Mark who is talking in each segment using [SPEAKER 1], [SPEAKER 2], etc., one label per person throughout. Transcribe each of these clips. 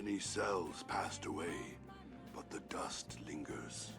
[SPEAKER 1] Many cells passed away, but the dust lingers.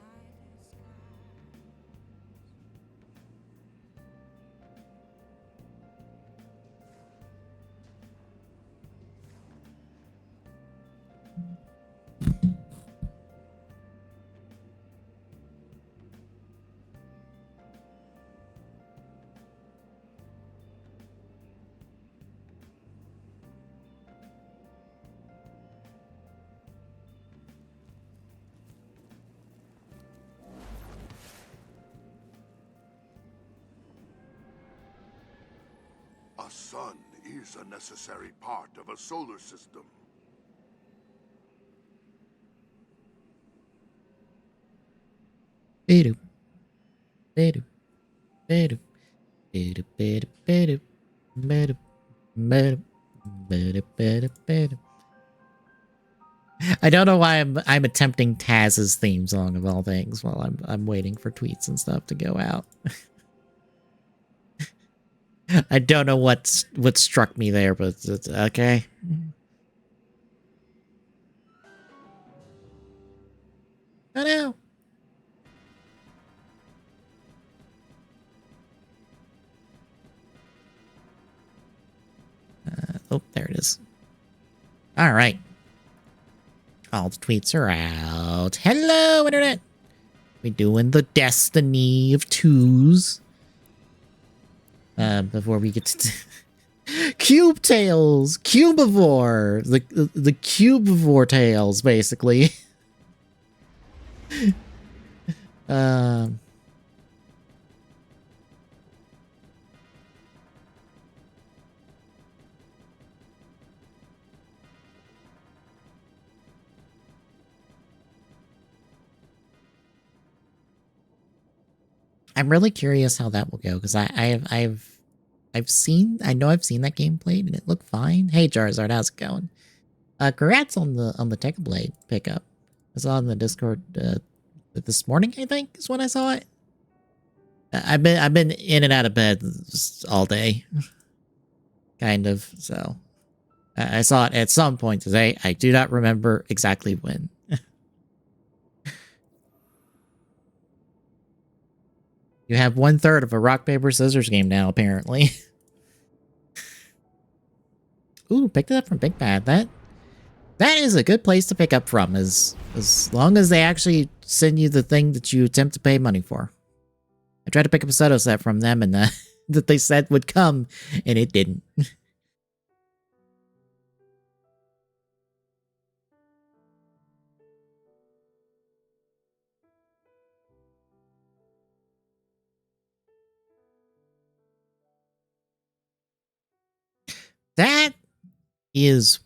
[SPEAKER 1] A sun is a necessary part of a solar system.
[SPEAKER 2] Bedu. Bedu. Bedu. Bedu. Bedu. Bedu. Bedu. Bedu. Bedu. Bedu. Bedu. I don't know why I'm attempting Taz's theme song of all things while I'm waiting for tweets and stuff to go out. I don't know what struck me there, but it's okay. Oh no. Oh, there it is. All right. All the tweets are out. Hello, internet. We doing the Destiny of Twos. Before we get to Cube Tails, Cubivore, the Cubivore Tails, basically. I'm really curious how that will go because I've seen that game played and it looked fine. Hey Charizard, how's it going? Congrats on the Tech Blade pickup. I saw it in the Discord this morning, I think, is when I saw it. I've been in and out of bed all day, kind of. So I saw it at some point today. I do not remember exactly when. You have 1/3 of a rock, paper, scissors game now, apparently. Ooh, picked it up from Big Bad. That is a good place to pick up from, as long as they actually send you the thing that you attempt to pay money for. I tried to pick up a Soto set from them, and that they said would come, and it didn't. That is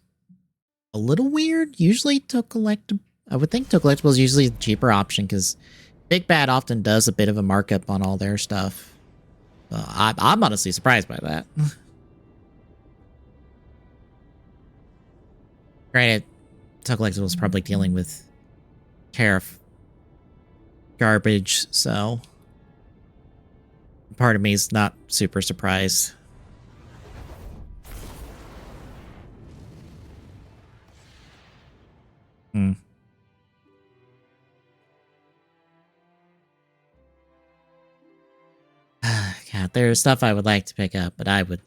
[SPEAKER 2] a little weird. Usually I would think to collectibles is usually the cheaper option because Big Bad often does a bit of a markup on all their stuff. I'm honestly surprised by that. Granted, Collectibles was probably dealing with tariff garbage, so part of me is not super surprised. God, there's stuff I would like to pick up, but I would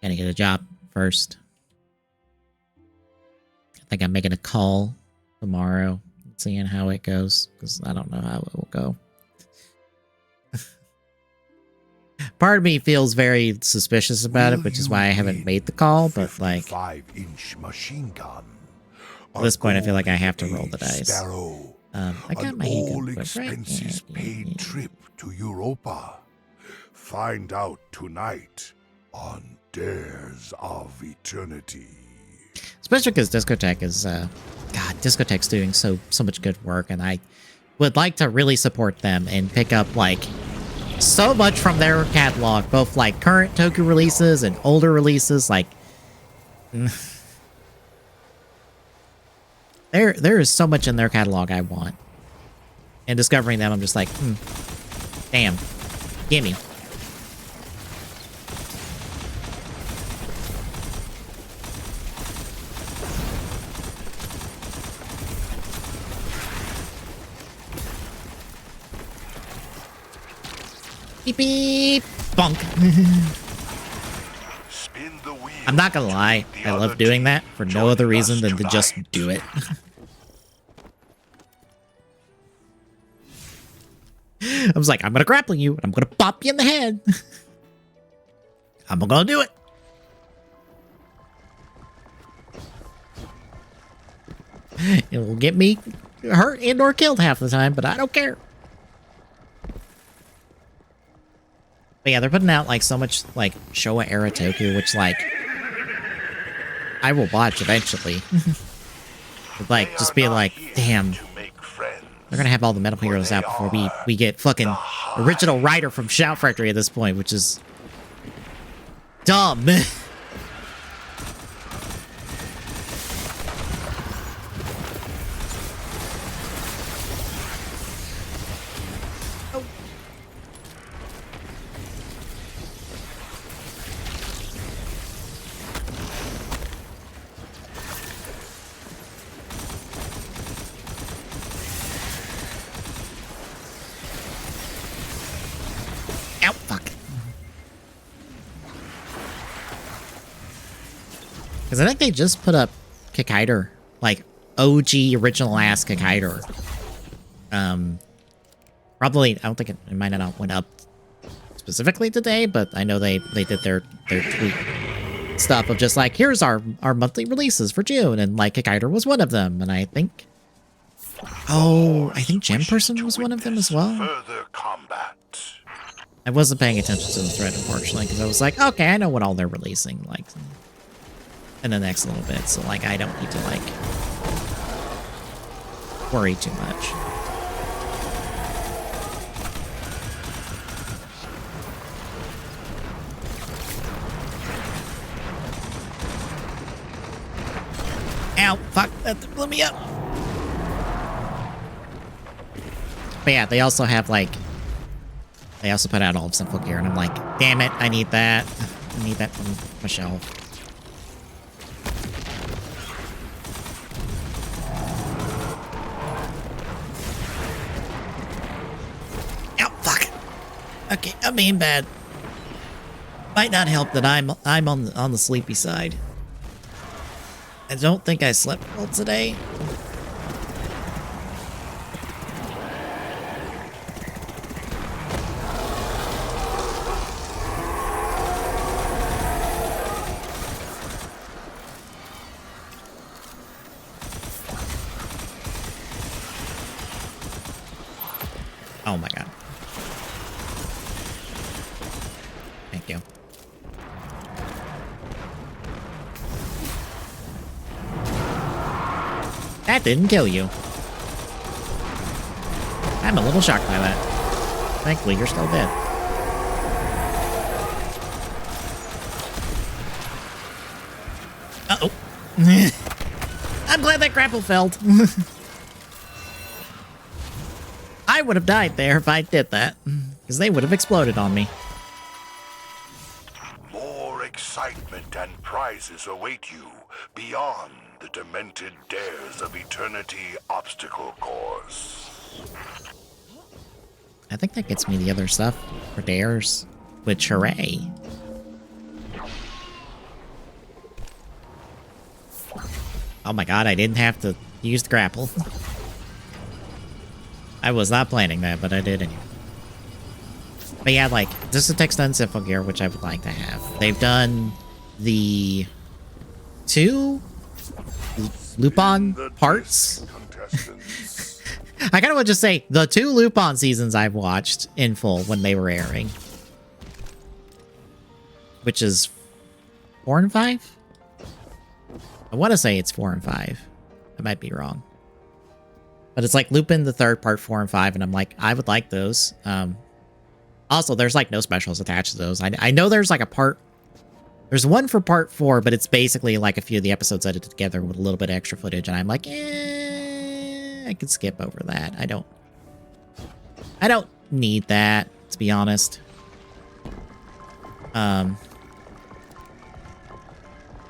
[SPEAKER 2] gotta get a job first. I think I'm making a call tomorrow, seeing how it goes, because I don't know how it will go. Part of me feels very suspicious about it, which is why I haven't made the call, but like
[SPEAKER 1] 55-inch machine gun.
[SPEAKER 2] At this point, I feel like I have to roll the dice. I got my
[SPEAKER 1] all
[SPEAKER 2] ego
[SPEAKER 1] expenses paid trip to Europa. Find out tonight on Dares of Eternity.
[SPEAKER 2] Especially because Discotech is, God, Discotech's doing so much good work, and I would like to really support them and pick up, like, so much from their catalog, both, like, current Toku releases and older releases, like... There is so much in their catalog I want. And discovering them, I'm just like, damn. Gimme. Beep beep. Bonk.
[SPEAKER 1] Spin the wheel.
[SPEAKER 2] I'm not gonna lie.
[SPEAKER 1] The
[SPEAKER 2] I
[SPEAKER 1] other
[SPEAKER 2] love doing
[SPEAKER 1] team
[SPEAKER 2] that for no
[SPEAKER 1] joining
[SPEAKER 2] other
[SPEAKER 1] us
[SPEAKER 2] reason than to just
[SPEAKER 1] tonight.
[SPEAKER 2] do it. I was like, I'm gonna grapple you and I'm gonna pop you in the head. I'm gonna do it. It will get me hurt and or killed half the time, but I don't care. But yeah, they're putting out like so much like Showa era Toku, which like I will watch eventually. But, like just be like, damn, they're gonna have all the Metal Heroes out before we get fucking original Rider from Shout Factory at this point, which is dumb. Ow, fuck. Because I think they just put up Kikaider, like OG original ass Kikaider. Probably, I don't think it might not have went up specifically today, but I know they did their tweet stuff of just like, here's our monthly releases for June, and like Kikaider was one of them, and I think, oh, I think Gem Person was one of them as well.
[SPEAKER 1] Further combat.
[SPEAKER 2] I wasn't paying attention to the thread, unfortunately, because I was like, okay, I know what all they're releasing, like, in the next little bit, so, like, I don't need to, like, worry too much. Ow, fuck, that blew me up. But yeah, they also have, like, they also put out all of Simple Gear, and I'm like, damn it, I need that. I need that from Michelle. Ow, fuck. Okay, I'm being bad. Might not help that I'm on the sleepy side. I don't think I slept well today. Oh my god. Thank you. That didn't kill you. I'm a little shocked by that. Thankfully, you're still dead. Uh-oh. I'm glad that grapple failed. I would have died there if I did that, because they would have exploded on me.
[SPEAKER 1] More excitement and prizes await you beyond the demented dares of eternity obstacle course.
[SPEAKER 2] I think that gets me the other stuff for dares, which hooray. Oh my god, I didn't have to use the grapple. I was not planning that, but I did anyway. But yeah, like, this is Text and Simple Gear, which I would like to have. They've done the 2 Lupin parts. I kind of want to just say the 2 Lupin seasons I've watched in full when they were airing. Which is 4 and 5? I want to say it's 4 and 5. I might be wrong. But it's like Lupin the 3rd, part 4 and 5, and I'm like, I would like those. Also, there's like no specials attached to those. I know there's like a part... There's one for part 4, but it's basically like a few of the episodes edited together with a little bit of extra footage, and I'm like, I could skip over that. I don't need that, to be honest.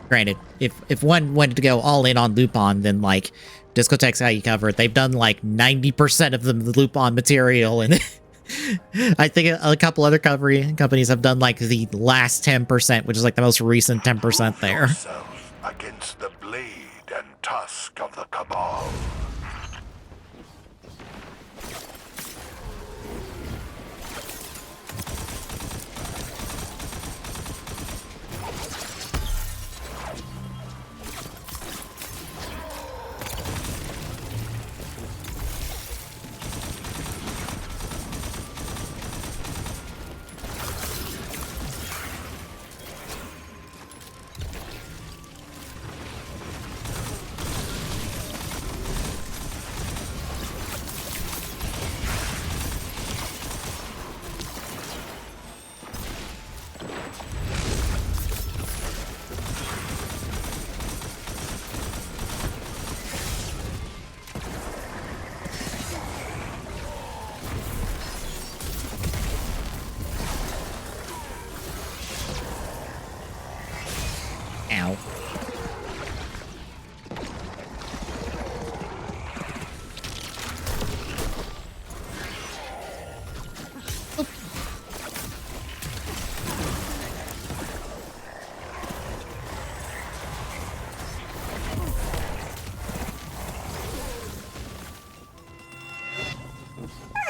[SPEAKER 2] Granted, if one wanted to go all in on Lupin, then like Discotheque's how you cover it. They've done like 90% of the Lupin material, and I think a couple other companies have done like the last 10%, which is like the most recent 10%
[SPEAKER 1] Prove
[SPEAKER 2] there.
[SPEAKER 1] yourself against the blade and tusk of the Cabal.
[SPEAKER 2] Ow.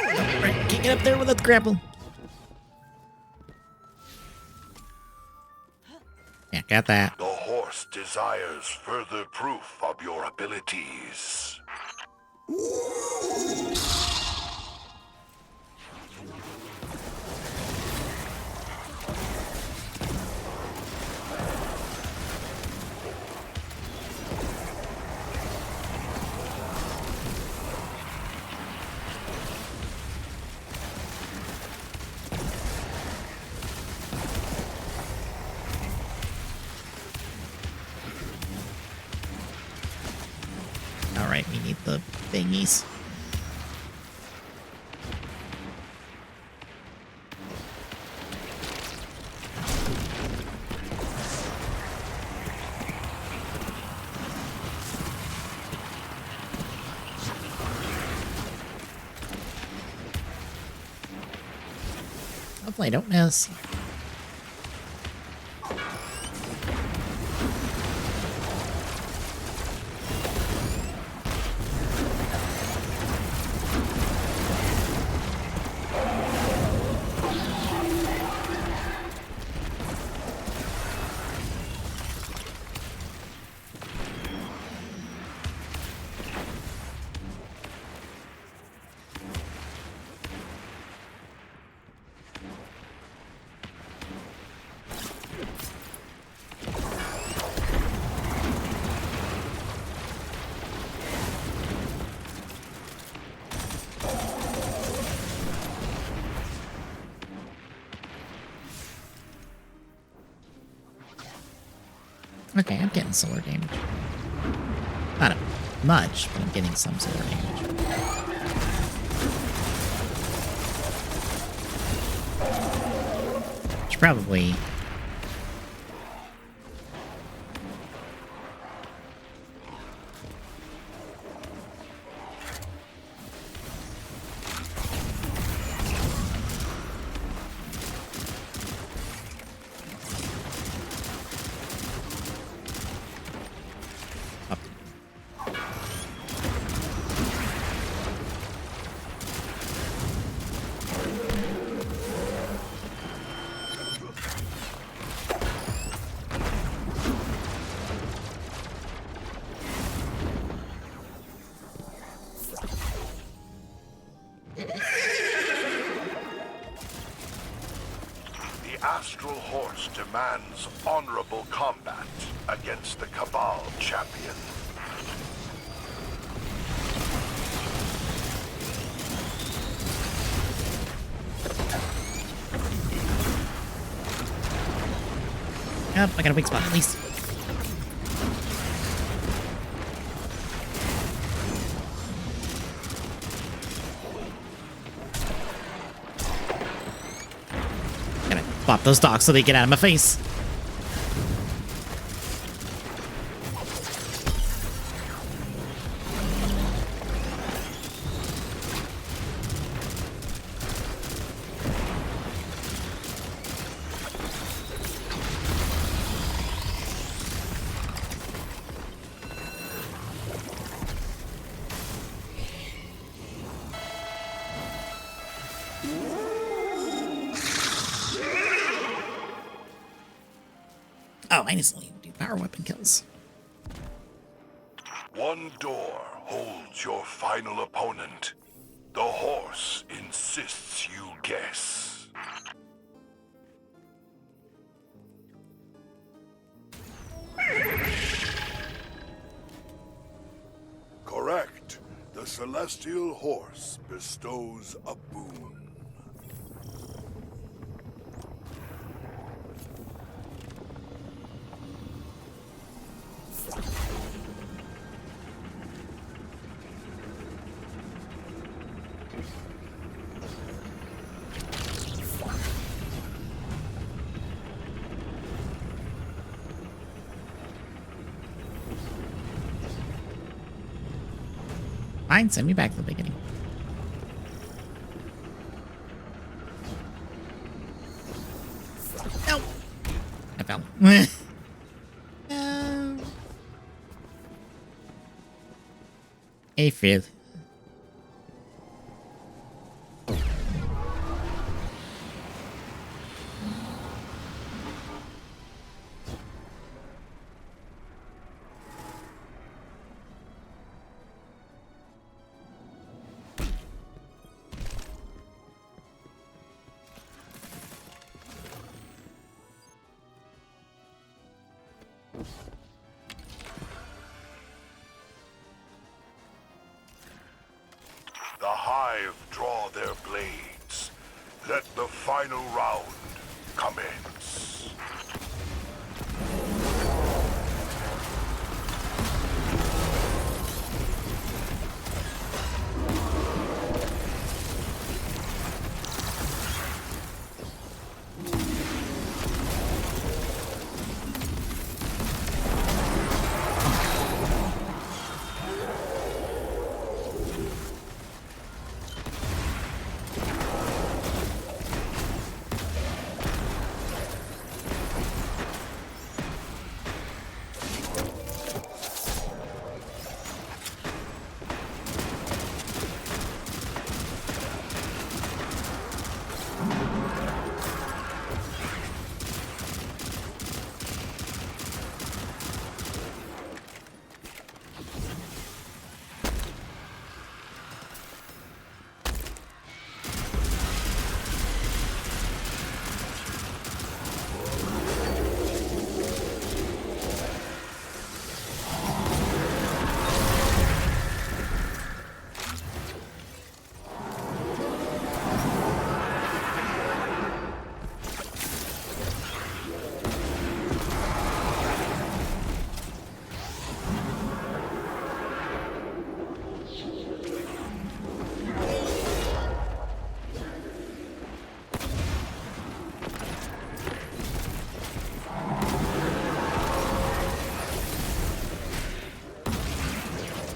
[SPEAKER 2] Alright, can't get up there without the grapple. Yeah, got that.
[SPEAKER 1] The horse desires further proof of your abilities.
[SPEAKER 2] Alright, we need the thingies. Hopefully I don't miss. Okay, I'm getting solar damage. Not much, but I'm getting some solar damage. Which probably...
[SPEAKER 1] Astral Horse demands honorable combat against the Cabal champion.
[SPEAKER 2] Yep, I got a weak spot at least. Gotta pop those dogs so they get out of my face. Oh, I just only do power weapon kills.
[SPEAKER 1] One door holds your final opponent. The horse insists you guess. Correct. The celestial horse bestows a boon.
[SPEAKER 2] Fine, send me back to the beginning. No! I fell. No. Hey, Fifth.
[SPEAKER 1] The Hive draw their blades. Let the final round commence.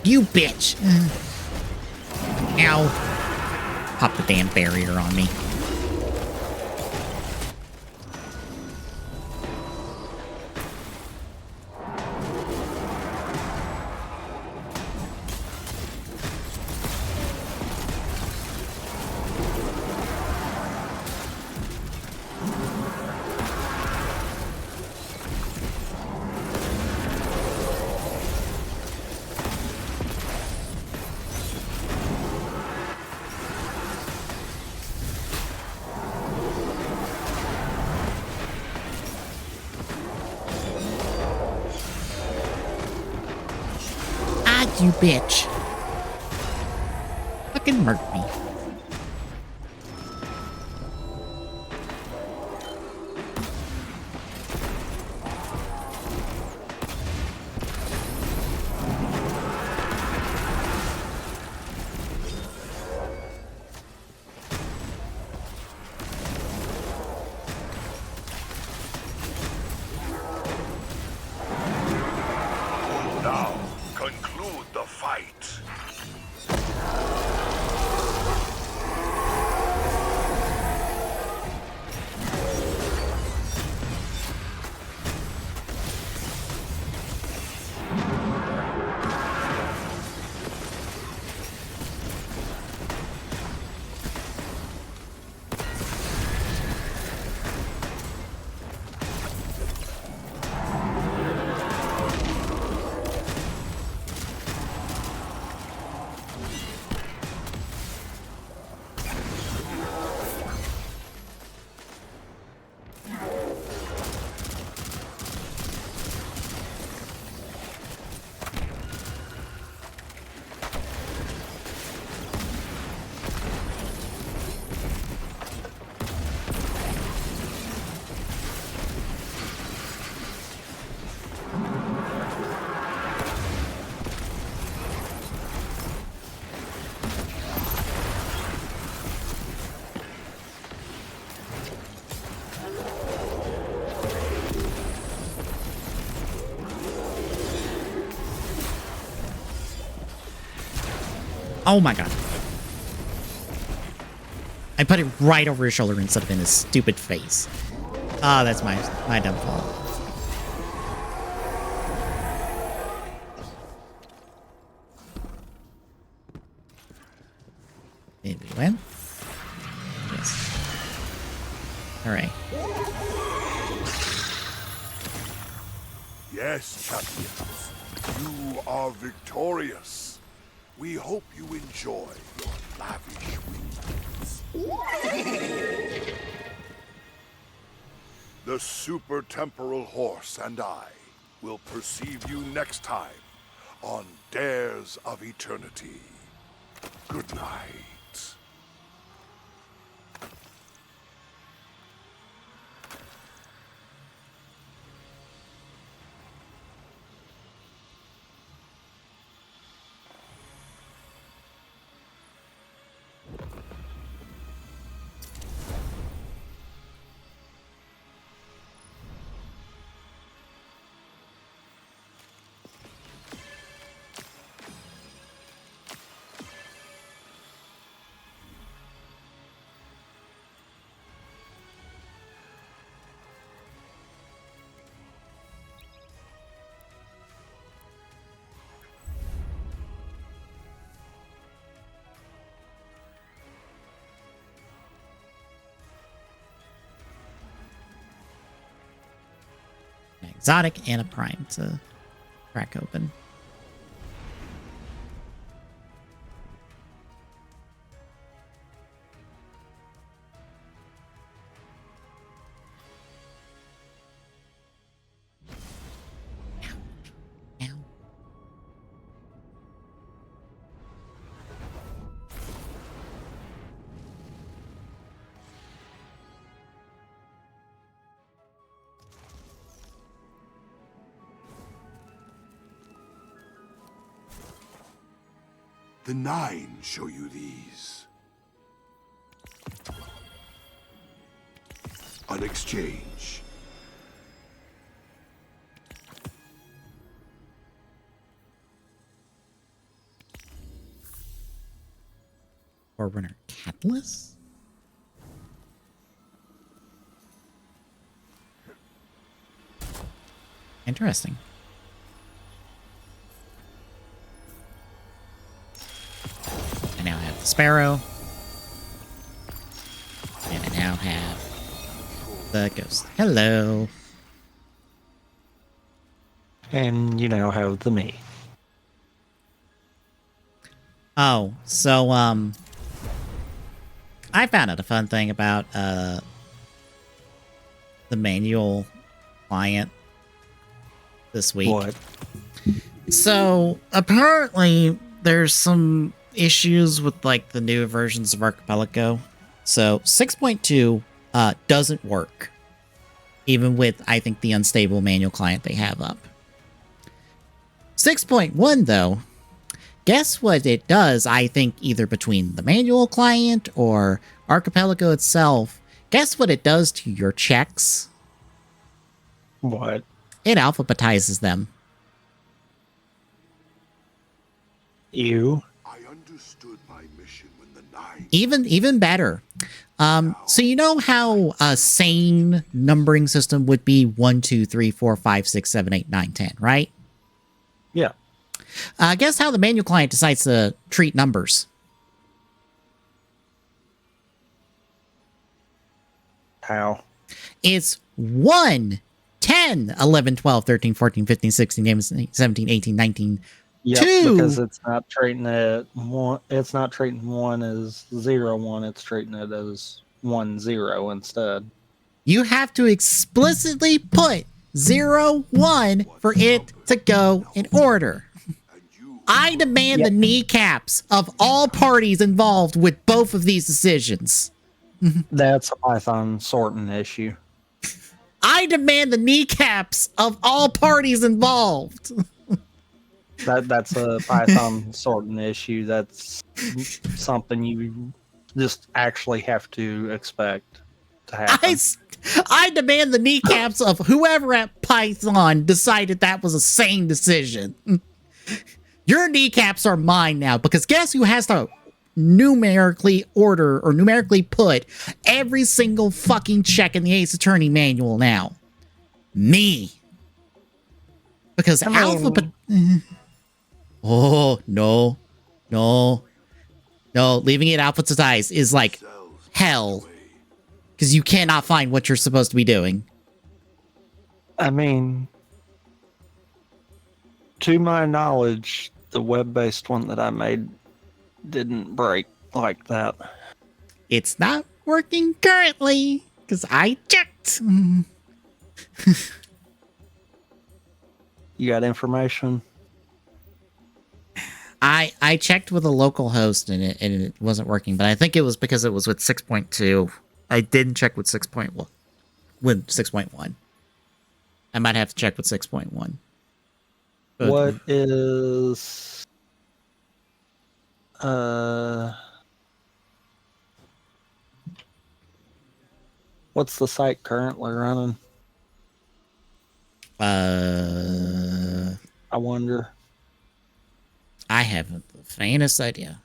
[SPEAKER 2] You bitch! Ow. Pop the damn barrier on me. You bitch. Fucking murk me.
[SPEAKER 1] Now, conclude the fight.
[SPEAKER 2] Oh my god. I put it right over his shoulder instead of in his stupid face. Ah, that's my dumb fault. Did we win? Yes. Alright.
[SPEAKER 1] Yes, champions. You are victorious. We hope you enjoy your lavish wings. The Super Temporal Horse and I will perceive you next time on Dares of Eternity. Good night.
[SPEAKER 2] An exotic and a prime to crack open. Ow. Ow.
[SPEAKER 1] The 9 show you these. An exchange.
[SPEAKER 2] Forerunner Catalyst? Interesting. I now have the Sparrow. And I now have the Ghost. Hello.
[SPEAKER 3] And you now have the me.
[SPEAKER 2] Oh, so, I found out a fun thing about, the manual client this week.
[SPEAKER 3] What?
[SPEAKER 2] So, apparently, there's some issues with, like, the new versions of Archipelago. So, 6.2, doesn't work. Even with, I think, the unstable manual client they have up. 6.1, though, guess what it does, I think, either between the manual client or Archipelago itself. Guess what it does to your checks?
[SPEAKER 3] What?
[SPEAKER 2] It alphabetizes them.
[SPEAKER 3] You?
[SPEAKER 1] I understood my mission when the 9...
[SPEAKER 2] Even better. So you know how a sane numbering system would be 1, 2, 3, 4, 5, 6, 7, 8, 9, 10, right?
[SPEAKER 3] Yeah.
[SPEAKER 2] Guess how the manual client decides to treat numbers?
[SPEAKER 3] How?
[SPEAKER 2] It's 1, 10, 11, 12, 13, 14, 15, 16, 17, 18, 19,
[SPEAKER 3] Yep,
[SPEAKER 2] 2.
[SPEAKER 3] because it's not treating it one. It's not treating 1 as 0, 1. It's treating it as 1, 0 instead.
[SPEAKER 2] You have to explicitly put 0, 1 for it to go in order. I demand the kneecaps of all parties involved with both of these decisions.
[SPEAKER 3] That's a Python sorting issue.
[SPEAKER 2] I demand the kneecaps of all parties involved.
[SPEAKER 3] That's a Python sorting issue. That's something you just actually have to expect to happen.
[SPEAKER 2] I demand the kneecaps of whoever at Python decided that was a sane decision. Your kneecaps are mine now, because guess who has to numerically order or numerically put every single fucking check in the Ace Attorney manual now? Me. Because Alpha... Oh, no. No. No, leaving it alphabetized is like hell. Because you cannot find what you're supposed to be doing.
[SPEAKER 3] I mean, to my knowledge, the web-based one that I made didn't break like that.
[SPEAKER 2] It's not working currently, because I checked.
[SPEAKER 3] You got information?
[SPEAKER 2] I checked with a local host and it wasn't working, but I think it was because it was with 6.2. I didn't check with 6.1. With 6.1. I might have to check with 6.1.
[SPEAKER 3] What is what's the site currently running? I wonder.
[SPEAKER 2] I haven't the faintest idea.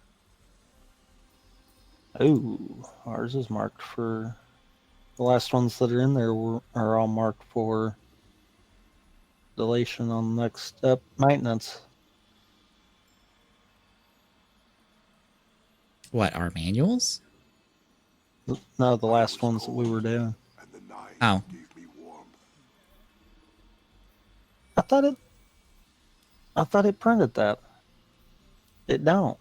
[SPEAKER 3] Ooh, ours is marked for the last ones that are in there are all marked for deletion on next step maintenance.
[SPEAKER 2] What, our manuals?
[SPEAKER 3] No, the last ones that we were doing.
[SPEAKER 2] Oh.
[SPEAKER 3] I thought it printed that. It don't.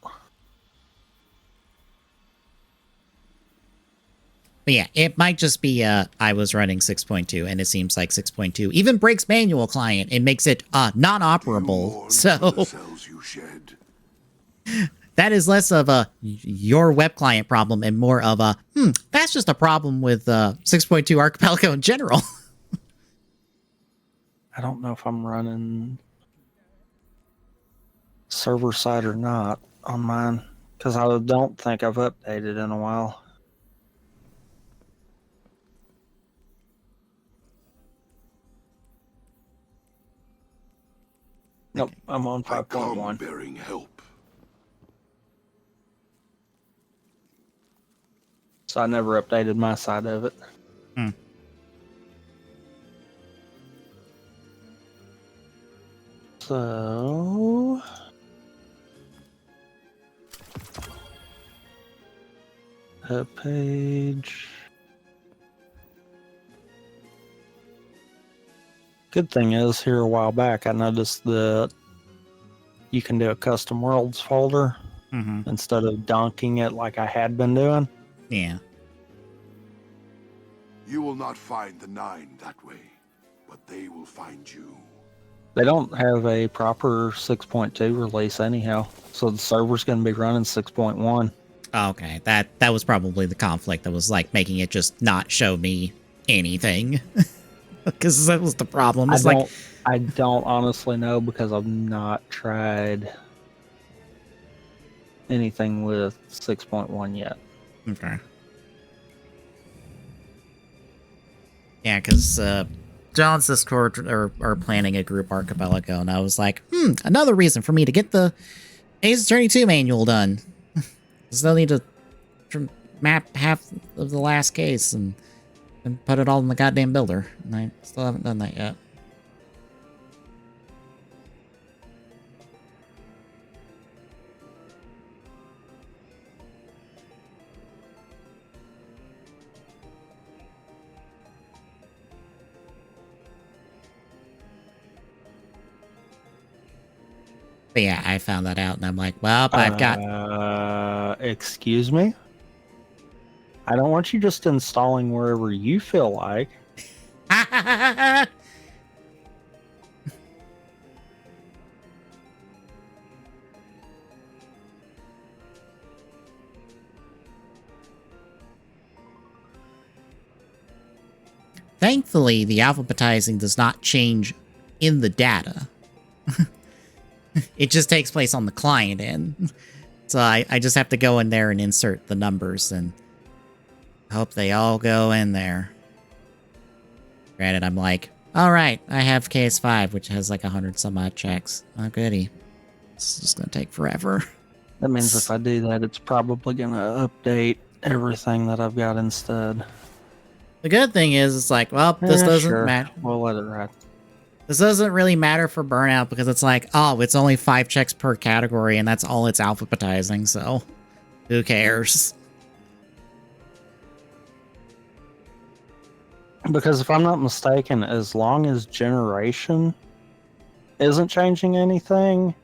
[SPEAKER 2] But yeah, it might just be I was running 6.2 and it seems like 6.2 even breaks manual client and makes it non-operable. So that is less of a your web client problem and more of a that's just a problem with 6.2 Archipelago in general.
[SPEAKER 3] I don't know if I'm running server side or not on mine because I don't think I've updated in a while. Nope, I'm on 5.1.
[SPEAKER 1] Bearing help.
[SPEAKER 3] So I never updated my side of it. So that page. Good thing is, here a while back, I noticed that you can do a custom worlds folder instead of donking it like I had been doing.
[SPEAKER 2] Yeah.
[SPEAKER 1] You will not find the 9 that way, but they will find you.
[SPEAKER 3] They don't have a proper 6.2 release anyhow, so the server's going to be running 6.1.
[SPEAKER 2] Okay, that was probably the conflict that was like making it just not show me anything. Because that was the problem.
[SPEAKER 3] I don't honestly know because I've not tried anything with 6.1 yet.
[SPEAKER 2] Okay. Yeah, because John's Discord are planning a group Archipelago, and I was like, another reason for me to get the Ace Attorney 2 manual done. Still need to map half of the last case and put it all in the goddamn builder. And I still haven't done that yet. But yeah, I found that out and I'm like, well, I've got...
[SPEAKER 3] Excuse me? I don't want you just installing wherever you feel like.
[SPEAKER 2] Thankfully, the alphabetizing does not change in the data. It just takes place on the client end. So I just have to go in there and insert the numbers and hope they all go in there. Granted, I'm like, all right, I have case 5, which has like 100 some odd checks. Oh, goody. It's just gonna take forever.
[SPEAKER 3] That means if I do that, it's probably gonna update everything that I've got instead.
[SPEAKER 2] The good thing is, it's like, well, this
[SPEAKER 3] Yeah,
[SPEAKER 2] doesn't
[SPEAKER 3] sure.
[SPEAKER 2] matter.
[SPEAKER 3] We'll let it ride.
[SPEAKER 2] This doesn't really matter for Burnout because it's like, oh, it's only 5 checks per category, and that's all it's alphabetizing, so who cares?
[SPEAKER 3] Because if I'm not mistaken, as long as generation isn't changing anything,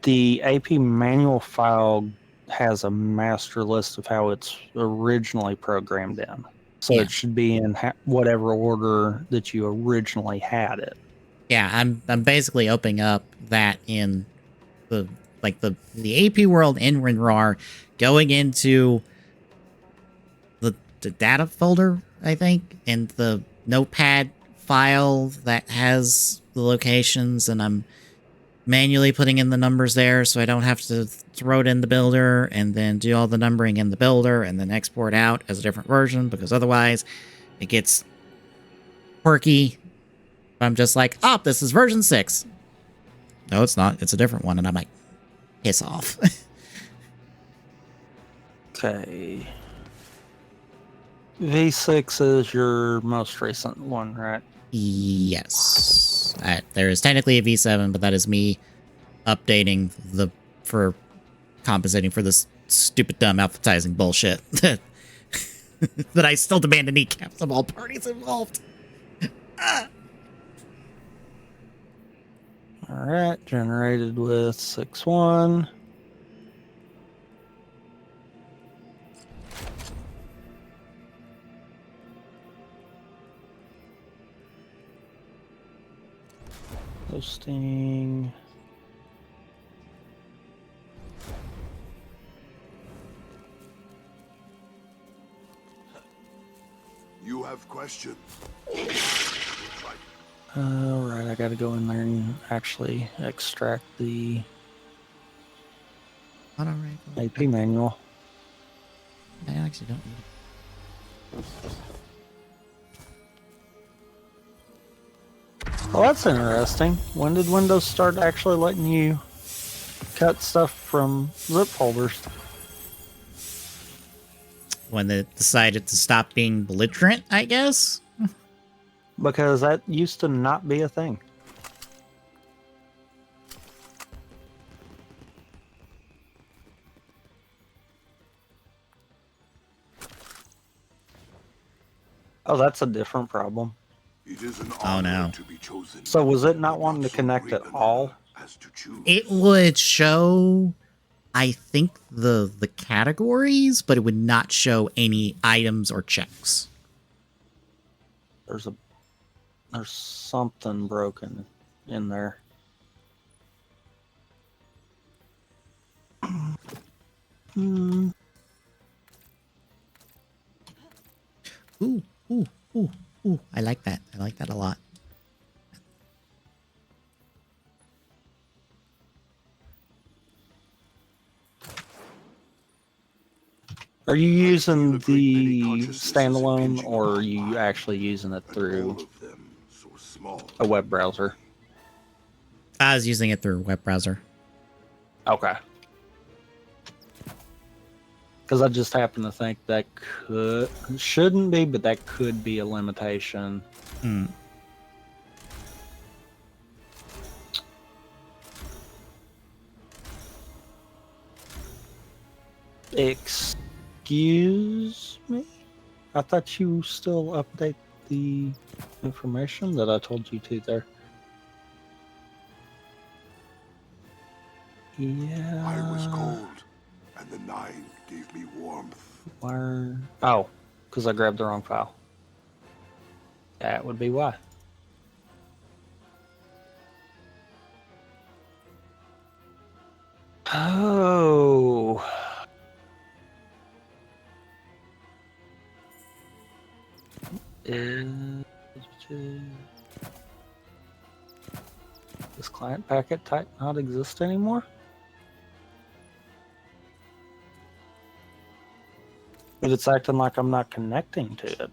[SPEAKER 3] the AP manual file has a master list of how it's originally programmed in. So
[SPEAKER 2] Yeah.
[SPEAKER 3] it should be in whatever order that you originally had it.
[SPEAKER 2] Yeah, I'm basically opening up that in the AP world in WinRAR, going into the data folder, I think, and the notepad file that has the locations, and I'm manually putting in the numbers there so I don't have to throw it in the builder and then do all the numbering in the builder and then export out as a different version, because otherwise it gets quirky. I'm just like, oh, this is version 6. No, it's not. It's a different one. And I'm like, piss off.
[SPEAKER 3] Okay. V6 is your most recent one, right?
[SPEAKER 2] Yes. There is technically a V7, but that is me updating for compensating for this stupid, dumb advertising bullshit that I still demand a kneecaps of all parties involved.
[SPEAKER 3] Alright, generated with 6.1. Hosting.
[SPEAKER 1] You have questions.
[SPEAKER 3] Alright, I gotta go in there and actually extract the AP manual.
[SPEAKER 2] I actually don't need it.
[SPEAKER 3] Well, that's interesting. When did Windows start actually letting you cut stuff from zip folders?
[SPEAKER 2] When they decided to stop being belligerent, I guess?
[SPEAKER 3] Because that used to not be a thing. Oh, that's a different problem.
[SPEAKER 1] It is an
[SPEAKER 2] Oh, no.
[SPEAKER 1] honor to be chosen.
[SPEAKER 3] So was it not wanting to connect at all?
[SPEAKER 1] As to choose.
[SPEAKER 2] It would show, I think, the categories, but it would not show any items or checks.
[SPEAKER 3] There's something broken in there.
[SPEAKER 2] Ooh, ooh, ooh, ooh. I like that. I like that a lot.
[SPEAKER 3] Are you using the standalone, or are you actually using it through a web browser?
[SPEAKER 2] I was using it through a web browser.
[SPEAKER 3] Okay. Because I just happen to think that shouldn't be, but that could be a limitation. Excuse me? I thought you still update the information that I told you to there. Yeah.
[SPEAKER 1] I was cold, and the 9 gave me warmth.
[SPEAKER 3] Where? Oh, because I grabbed the wrong file. That would be why. Oh. Does client packet type not exist anymore? But it's acting like I'm not connecting to it.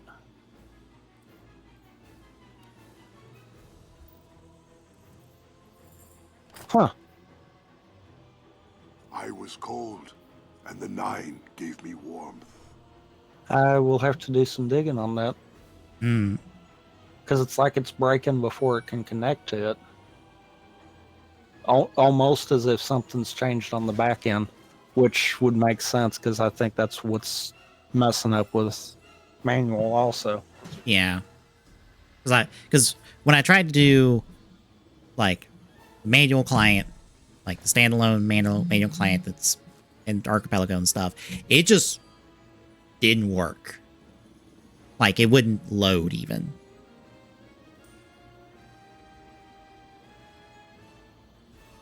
[SPEAKER 3] Huh.
[SPEAKER 1] I was cold, and the 9 gave me warmth.
[SPEAKER 3] I will have to do some digging on that.
[SPEAKER 2] Hmm.
[SPEAKER 3] Because it's like it's breaking before it can connect to it. Almost as if something's changed on the back end, which would make sense because I think that's what's messing up with manual also.
[SPEAKER 2] Yeah. Because when I tried to do like manual client, like the standalone manual client that's in Archipelago and stuff, it just didn't work. Like it wouldn't load even.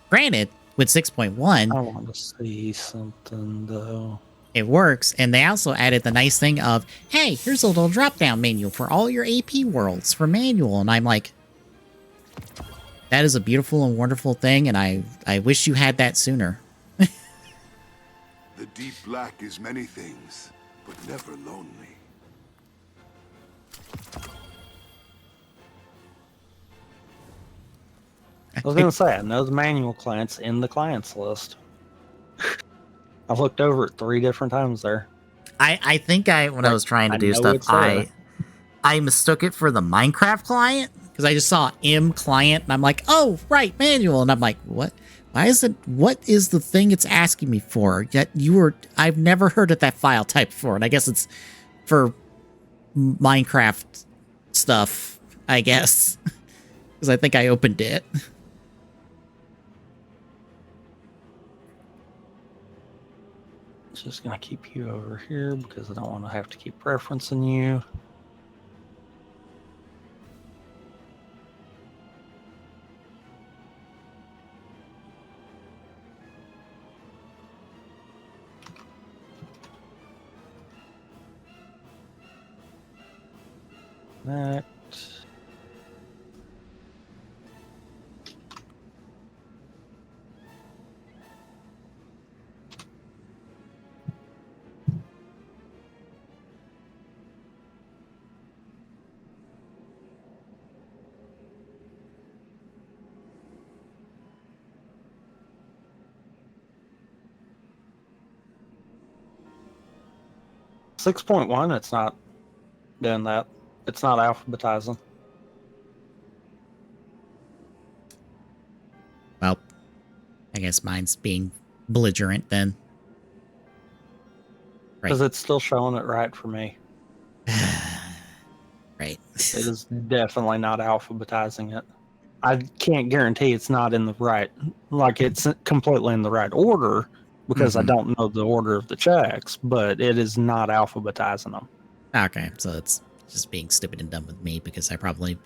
[SPEAKER 2] Granted, with 6.1,
[SPEAKER 3] I want to see something though.
[SPEAKER 2] it works, and they also added the nice thing of, hey, here's a little drop-down menu for all your AP worlds for manual, and I'm like, that is a beautiful and wonderful thing, and I wish you had that sooner.
[SPEAKER 1] The deep black is many things, but never lonely.
[SPEAKER 3] I was gonna say, I know the manual client's in the clients list. I've looked over it 3 different times there.
[SPEAKER 2] I think when I was trying to do
[SPEAKER 3] know
[SPEAKER 2] stuff,
[SPEAKER 3] it's there.
[SPEAKER 2] I mistook it for the Minecraft client because I just saw M client and I'm like, oh right, manual, and I'm like, what? Why is it? What is the thing it's asking me for? Yet I've never heard of that file type before, and I guess it's for Minecraft stuff, I guess, because I think I opened it.
[SPEAKER 3] Just gonna keep you over here because I don't want to have to keep referencing you. That. 6.1, it's not doing that. It's not alphabetizing.
[SPEAKER 2] Well, I guess mine's being belligerent then.
[SPEAKER 3] Because it's still showing it right for me.
[SPEAKER 2] Right.
[SPEAKER 3] It is definitely not alphabetizing it. I can't guarantee it's not in the right, like it's completely in the right order because I don't know the order of the checks, but it is not alphabetizing them.
[SPEAKER 2] Okay, so it's just being stupid and dumb with me because I probably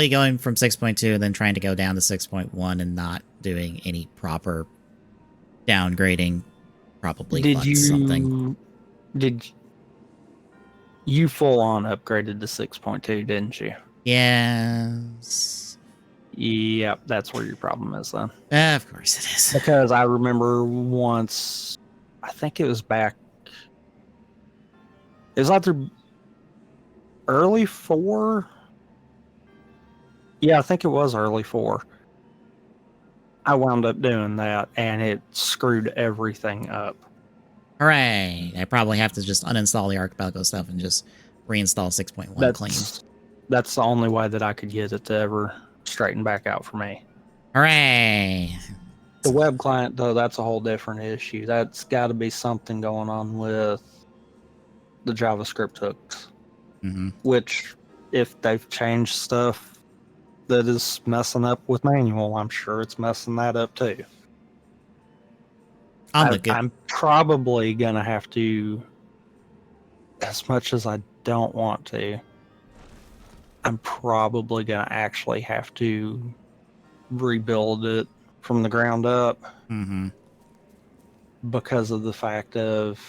[SPEAKER 2] going from 6.2 and then trying to go down to 6.1 and not doing any proper downgrading probably fucks something.
[SPEAKER 3] Did you full on upgraded to 6.2, didn't you?
[SPEAKER 2] Yes.
[SPEAKER 3] Yep, that's where your problem is then.
[SPEAKER 2] Of course it is.
[SPEAKER 3] Because I remember once, I think it was back, it was either early 4. Yeah, I think it was early 4. I wound up doing that and it screwed everything up.
[SPEAKER 2] Hooray. I probably have to just uninstall the Archipelago stuff and just reinstall 6.1 clean.
[SPEAKER 3] That's the only way that I could get it to ever straighten back out for me.
[SPEAKER 2] Hooray.
[SPEAKER 3] The web client, though, that's a whole different issue. That's got to be something going on with the JavaScript hooks. Which, if they've changed stuff that is messing up with manual, I'm sure it's messing that up too. I'm probably going to have to, as much as I don't want to, I'm probably going to actually have to rebuild it from the ground up. Because of the fact of,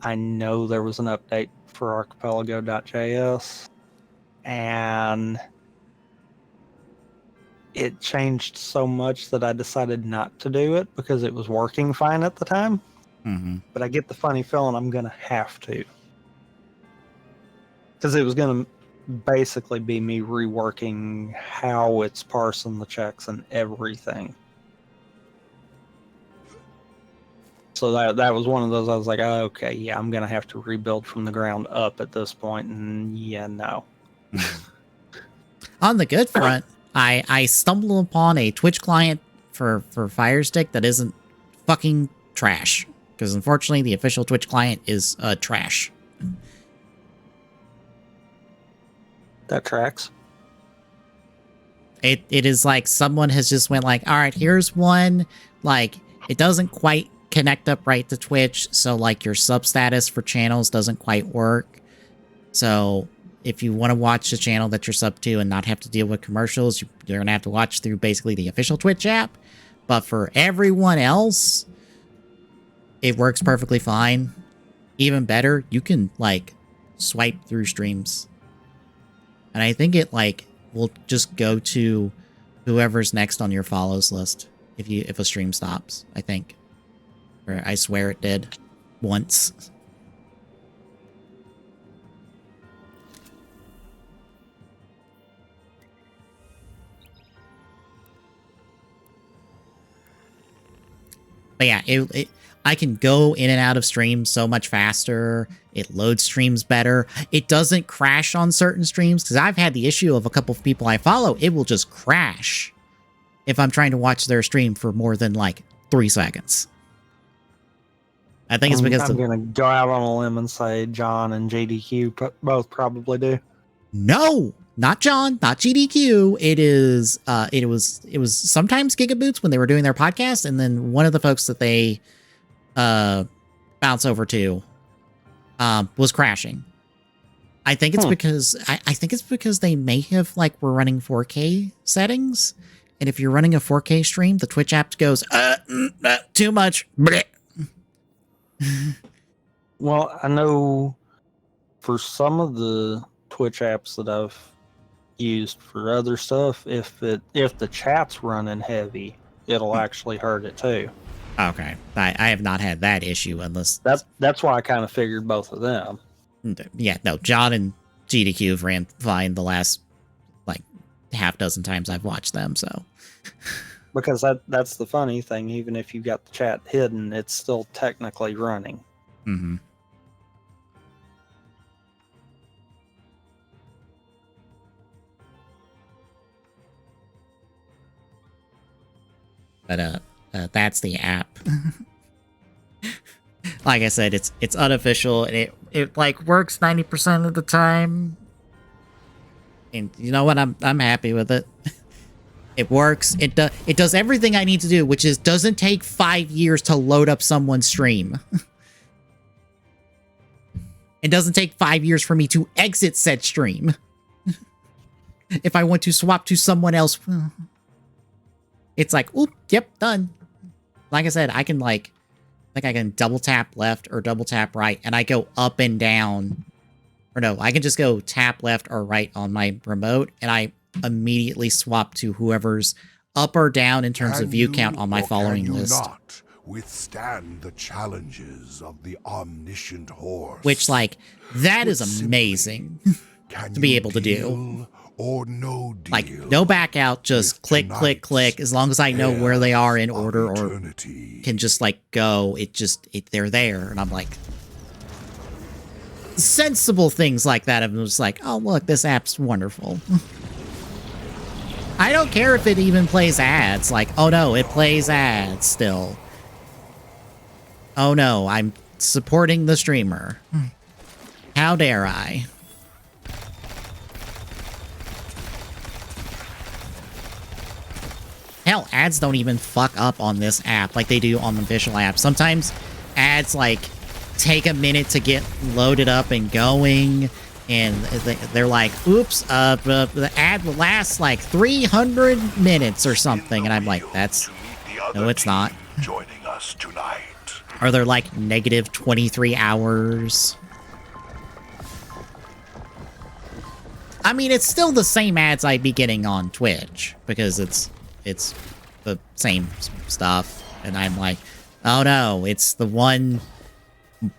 [SPEAKER 3] I know there was an update for archipelago.js and it changed so much that I decided not to do it because it was working fine at the time. But I get the funny feeling I'm going to have to. Because it was going to basically be me reworking how it's parsing the checks and everything. So that was one of those. I was like, oh, okay, yeah, I'm gonna have to rebuild from the ground up at this point, and yeah, no.
[SPEAKER 2] On the good front, I stumbled upon a Twitch client for Fire Stick that isn't fucking trash. Because unfortunately, the official Twitch client is trash.
[SPEAKER 3] That tracks.
[SPEAKER 2] It is like someone has just went like, all right, here's one. Like, it doesn't quite connect up right to Twitch, so like your sub status for channels doesn't quite work. So if you want to watch the channel that you're sub to and not have to deal with commercials, you're gonna have to watch through basically the official Twitch app. But for everyone else, it works perfectly fine. Even better, you can like swipe through streams. And I think it like will just go to whoever's next on your follows list if a stream stops, I think. Or I swear it did once. But yeah, I can go in and out of streams so much faster. It loads streams better. It doesn't crash on certain streams, because I've had the issue of a couple of people I follow. It will just crash if I'm trying to watch their stream for more than like 3 seconds. I think it's because
[SPEAKER 3] I'm going to go out on a limb and say John and JDQ both probably do.
[SPEAKER 2] No, not John, not GDQ. It was sometimes Gigaboots when they were doing their podcast, and then one of the folks that they bounce over to was crashing. I think it's because I think it's because they may have like were running 4K settings, and if you're running a 4K stream, the Twitch app goes too much.
[SPEAKER 3] Well, I know for some of the Twitch apps that I've used for other stuff, if the chat's running heavy, it'll actually hurt it too.
[SPEAKER 2] Okay, I have not had that issue unless
[SPEAKER 3] that's why I kind of figured both of them.
[SPEAKER 2] Yeah, no, John and GDQ ran fine the last like half dozen times I've watched them, so.
[SPEAKER 3] Because that's the funny thing. Even if you got the chat hidden, it's still technically running.
[SPEAKER 2] Mm-hmm. But that's the app. Like I said, it's unofficial, and it like works 90% of the time. And you know what? I'm happy with it. It works. It does everything I need to do, which is doesn't take 5 years to load up someone's stream. It doesn't take 5 years for me to exit said stream. If I want to swap to someone else, it's like, oop, yep, done. Like I said, I can like, I think I can double tap left or double tap right, and I go up and down. Or no, I can just go tap left or right on my remote, and I immediately swap to whoever's up or down in terms of view count on my following list.
[SPEAKER 1] Not withstand the challenges of the omniscient horse.
[SPEAKER 2] Which, like, that is amazing to be able to do.
[SPEAKER 1] Or no deal.
[SPEAKER 2] Like, no back out, just click, click, click. As long as I know where they are in order or can just, like, go, they're there. And I'm like, sensible things like that. I'm just like, oh, look, this app's wonderful. I don't care if it even plays ads. Like, oh no, it plays ads still. Oh no, I'm supporting the streamer. How dare I? Hell, ads don't even fuck up on this app like they do on the official app. Sometimes ads, like, take a minute to get loaded up and going, and they're like, oops, the ad will last like 300 minutes or something, and I'm like, no, it's not.
[SPEAKER 1] Joining us tonight.
[SPEAKER 2] Or they're like negative 23 hours. I mean, it's still the same ads I'd be getting on Twitch, because it's the same stuff, and I'm like, oh no, it's the one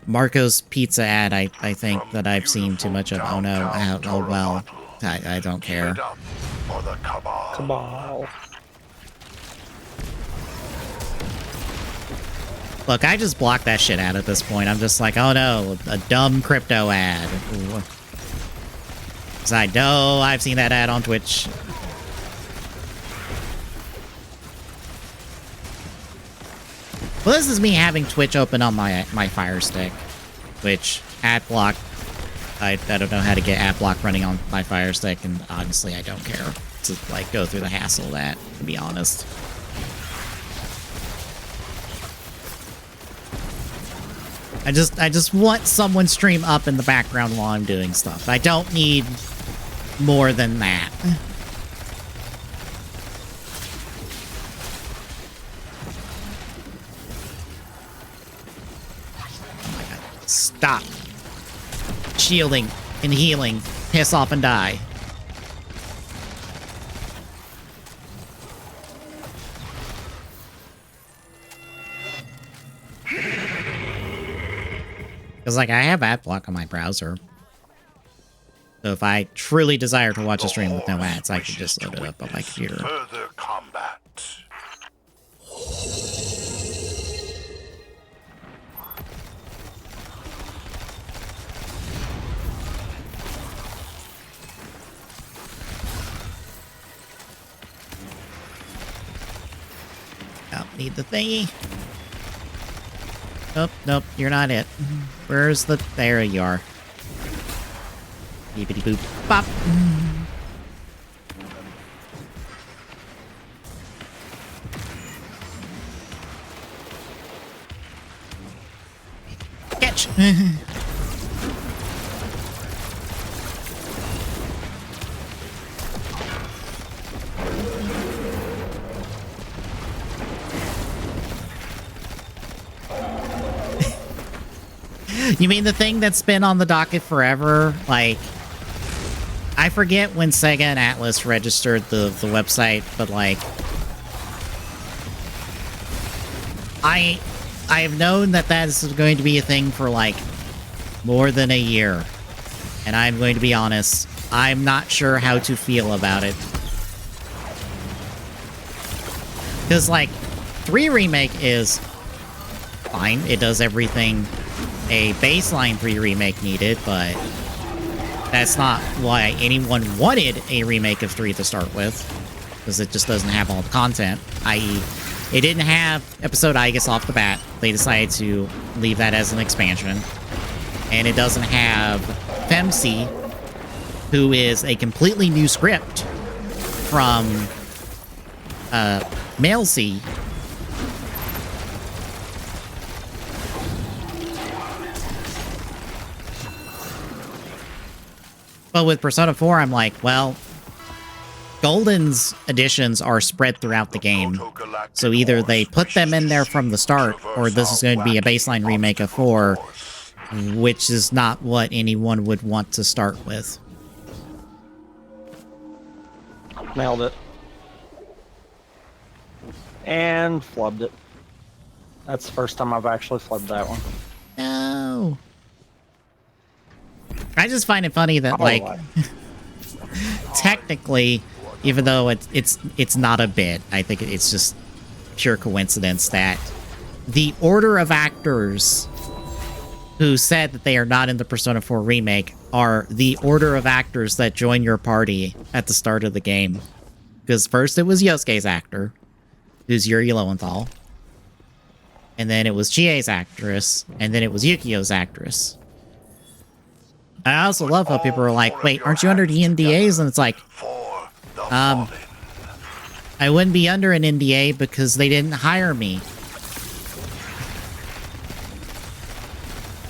[SPEAKER 2] Marco's Pizza ad I think that I've seen too much of. Oh no, oh well, I don't care.
[SPEAKER 3] Cabal.
[SPEAKER 2] Look, I just block that shit out at this point. I'm just like, oh no, a dumb crypto ad. Because I know I've seen that ad on Twitch. Well, this is me having Twitch open on my Fire Stick, which ad block, I don't know how to get ad block running on my Fire Stick, and honestly, I don't care to like go through the hassle of that, to be honest. I just want someone stream up in the background while I'm doing stuff. I don't need more than that. Oh my god. Stop. Shielding and healing. Piss off and die. Because, like, I have adblock on my browser. So if I truly desire to watch a stream with no ads, I can just load it up on my computer.
[SPEAKER 1] Further combat.
[SPEAKER 2] Don't need the thingy. Nope, nope, you're not it. Where's the... There you are. Beepity boop. Bop. Catch! You mean the thing that's been on the docket forever? Like, I forget when Sega and Atlas registered the website, but like, I have known that is going to be a thing for like more than a year. And I'm going to be honest, I'm not sure how to feel about it. Because like, 3 Remake is fine. It does everything a baseline 3 Remake needed, but that's not why anyone wanted a remake of 3 to start with, because it just doesn't have all the content, i.e. it didn't have Episode Igus off the bat. They decided to leave that as an expansion. And it doesn't have Femc, who is a completely new script from Mailc. But with Persona 4, I'm like, well, Golden's editions are spread throughout the game. So either they put them in there from the start, or this is going to be a baseline remake of 4, which is not what anyone would want to start with.
[SPEAKER 3] Nailed it. And flubbed it. That's the first time I've actually flubbed that one.
[SPEAKER 2] No. I just find it funny that, like, technically, even though it's not a bit, I think it's just pure coincidence that the order of actors who said that they are not in the Persona 4 remake are the order of actors that join your party at the start of the game. Because first it was Yosuke's actor, who's Yuri Lowenthal, and then it was Chie's actress, and then it was Yukio's actress. I also love how people are like, wait, aren't you under the NDAs? And it's like, I wouldn't be under an NDA because they didn't hire me.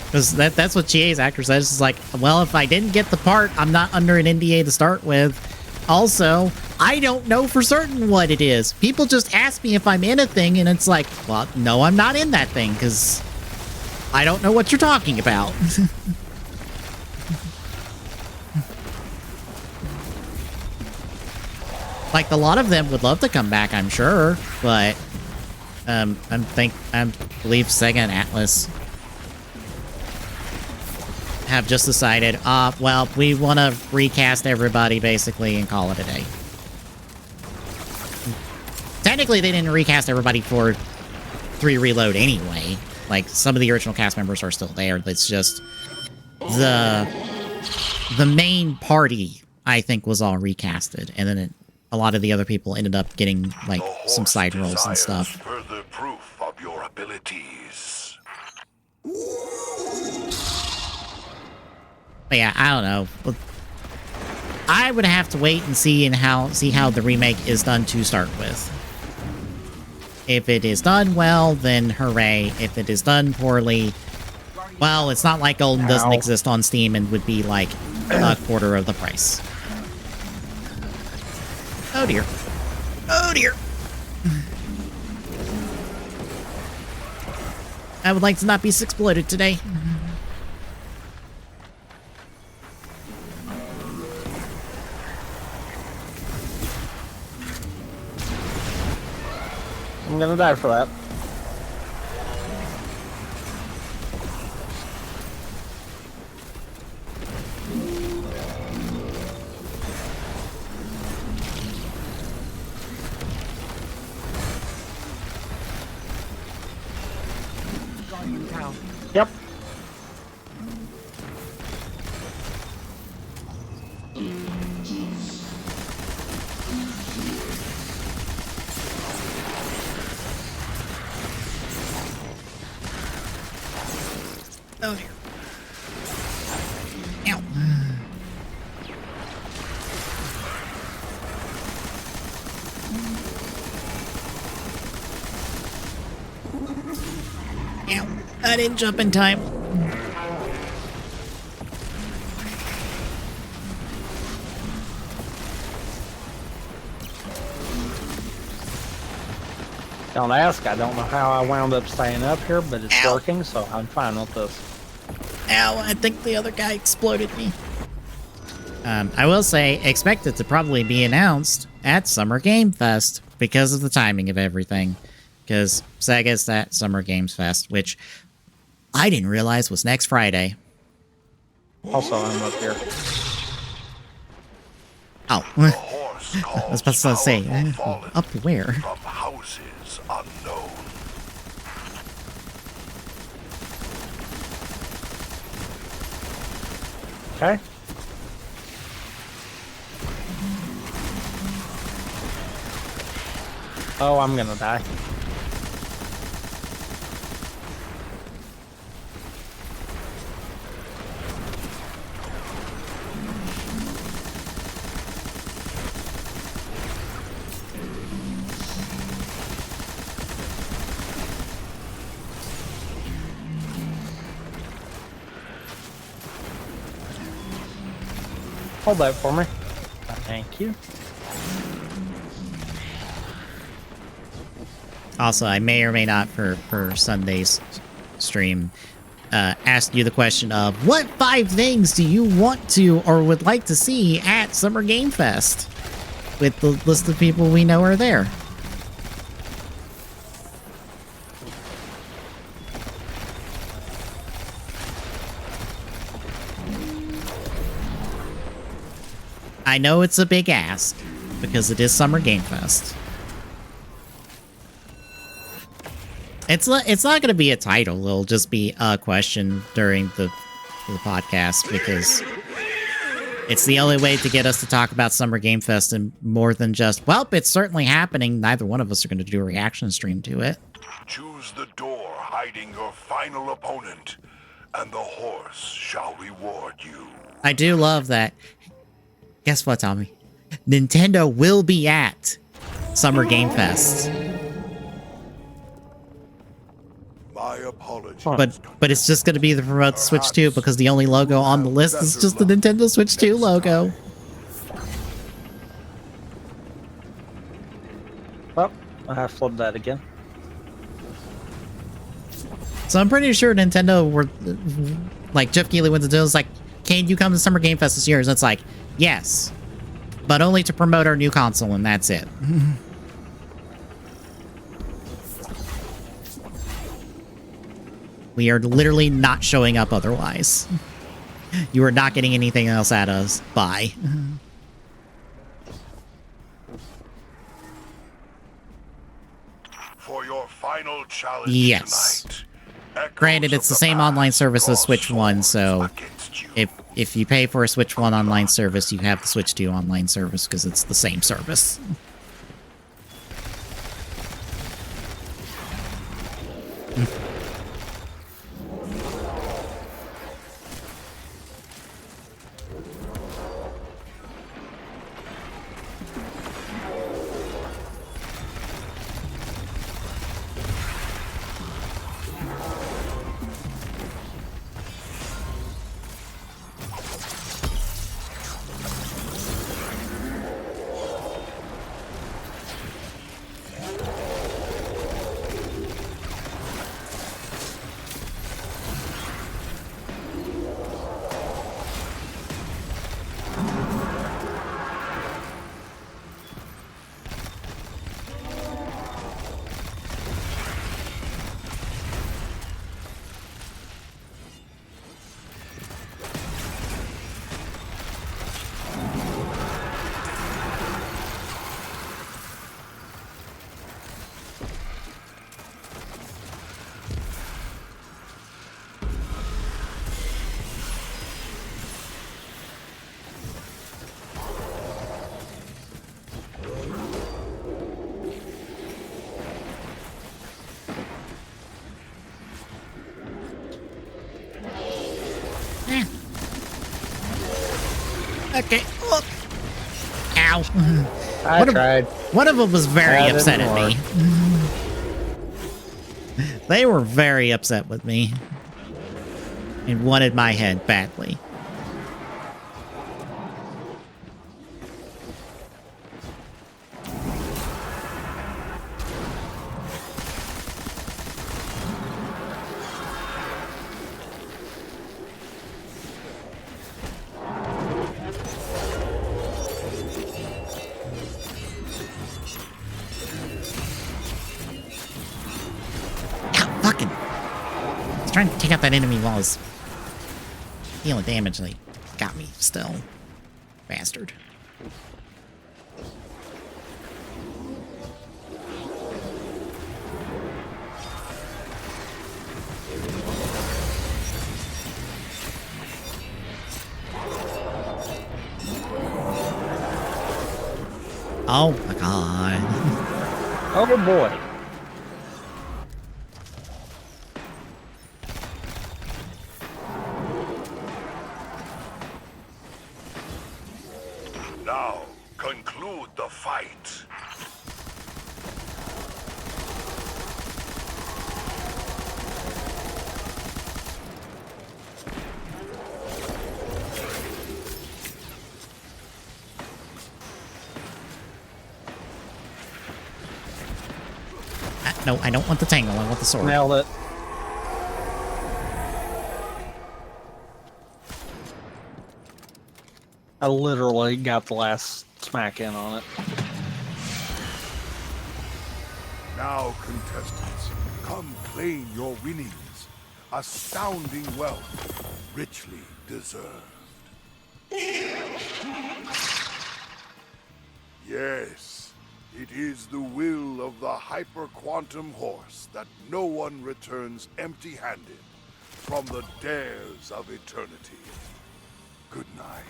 [SPEAKER 2] Because that's what Chie's actor says. It's like, well, if I didn't get the part, I'm not under an NDA to start with. Also, I don't know for certain what it is. People just ask me if I'm in a thing, and it's like, well, no, I'm not in that thing, because I don't know what you're talking about. Like, a lot of them would love to come back, I'm sure, but I believe Sega and Atlas have just decided, well, we want to recast everybody, basically, and call it a day. Technically, they didn't recast everybody for 3 Reload anyway. Like, some of the original cast members are still there. It's just the main party, I think, was all recasted, and then a lot of the other people ended up getting like some side roles and stuff.
[SPEAKER 1] Further proof of your abilities.
[SPEAKER 2] But yeah, I don't know. I would have to wait and see how the remake is done to start with. If it is done well, then hooray. If it is done poorly, well, it's not like Golden doesn't exist on Steam and would be like a quarter of the price. Oh dear. Oh dear. I would like to not be six-bloated today.
[SPEAKER 3] I'm gonna die for that. Yep.
[SPEAKER 2] Oh dear. Ow. Ow. I didn't jump in time.
[SPEAKER 3] Don't ask. I don't know how I wound up staying up here, but it's
[SPEAKER 2] Ow.
[SPEAKER 3] working, so I'm fine with this.
[SPEAKER 2] Ow, I think the other guy exploded me. I will say, expect it to probably be announced at Summer Game Fest because of the timing of everything. Because Sega's at Summer Games Fest, which I didn't realize was next Friday.
[SPEAKER 3] Also, I'm up here.
[SPEAKER 2] Oh.
[SPEAKER 1] The horse
[SPEAKER 2] I was about to say,
[SPEAKER 1] fallen
[SPEAKER 2] up where?
[SPEAKER 1] from houses unknown.
[SPEAKER 3] Okay. Oh, I'm gonna die. Hold that for me. Thank you.
[SPEAKER 2] Also, I may or may not for Sunday's stream ask you the question of what 5 things do you want to or would like to see at Summer Game Fest with the list of people we know are there. I know it's a big ask because it is Summer Game Fest. It's not going to be a title. It'll just be a question during the podcast because it's the only way to get us to talk about Summer Game Fest and more than just, well, it's certainly happening. Neither one of us are going to do a reaction stream to it.
[SPEAKER 1] Choose the door hiding your final opponent, and the horse shall reward you.
[SPEAKER 2] I do love that. Guess what, Tommy? Nintendo will be at Summer Game Fest.
[SPEAKER 1] My apologies.
[SPEAKER 2] But it's just going to be the Promote Switch 2 because the only logo on the list is just the Nintendo Switch 2 logo.
[SPEAKER 3] Well, I flipped that again.
[SPEAKER 2] So I'm pretty sure Nintendo were like Jeff Keighley went to do was like, "Can you come to Summer Game Fest this year?" And it's like, yes, but only to promote our new console, and that's it. We are literally not showing up otherwise. You are not getting anything else at us. Bye.
[SPEAKER 1] For your final final challenge
[SPEAKER 2] Yes.
[SPEAKER 1] tonight. Echoes
[SPEAKER 2] Granted,
[SPEAKER 1] of
[SPEAKER 2] it's the same online
[SPEAKER 1] past
[SPEAKER 2] service as
[SPEAKER 1] draw
[SPEAKER 2] Switch 1, so
[SPEAKER 1] swords against you.
[SPEAKER 2] if you pay for a Switch 1 online service, you have the Switch 2 online service because it's the same service. Okay. Oh. Ow.
[SPEAKER 3] I tried.
[SPEAKER 2] One of them was very
[SPEAKER 3] That
[SPEAKER 2] upset
[SPEAKER 3] didn't
[SPEAKER 2] at me. They were very upset with me. And wanted my head badly. Fucking. I was trying to take out that enemy while I was dealing damage and they got me still. Bastard. Oh my god.
[SPEAKER 3] Oh boy.
[SPEAKER 1] Now, conclude the fight.
[SPEAKER 2] No, I don't want the tangle. I want the sword.
[SPEAKER 3] Nailed it. I literally got the last smack in on it.
[SPEAKER 1] Now, contestants, come claim your winnings. Astounding wealth, richly deserved. Yes, it is the will of the hyper-quantum horse that no one returns empty-handed from the dares of eternity. Good night.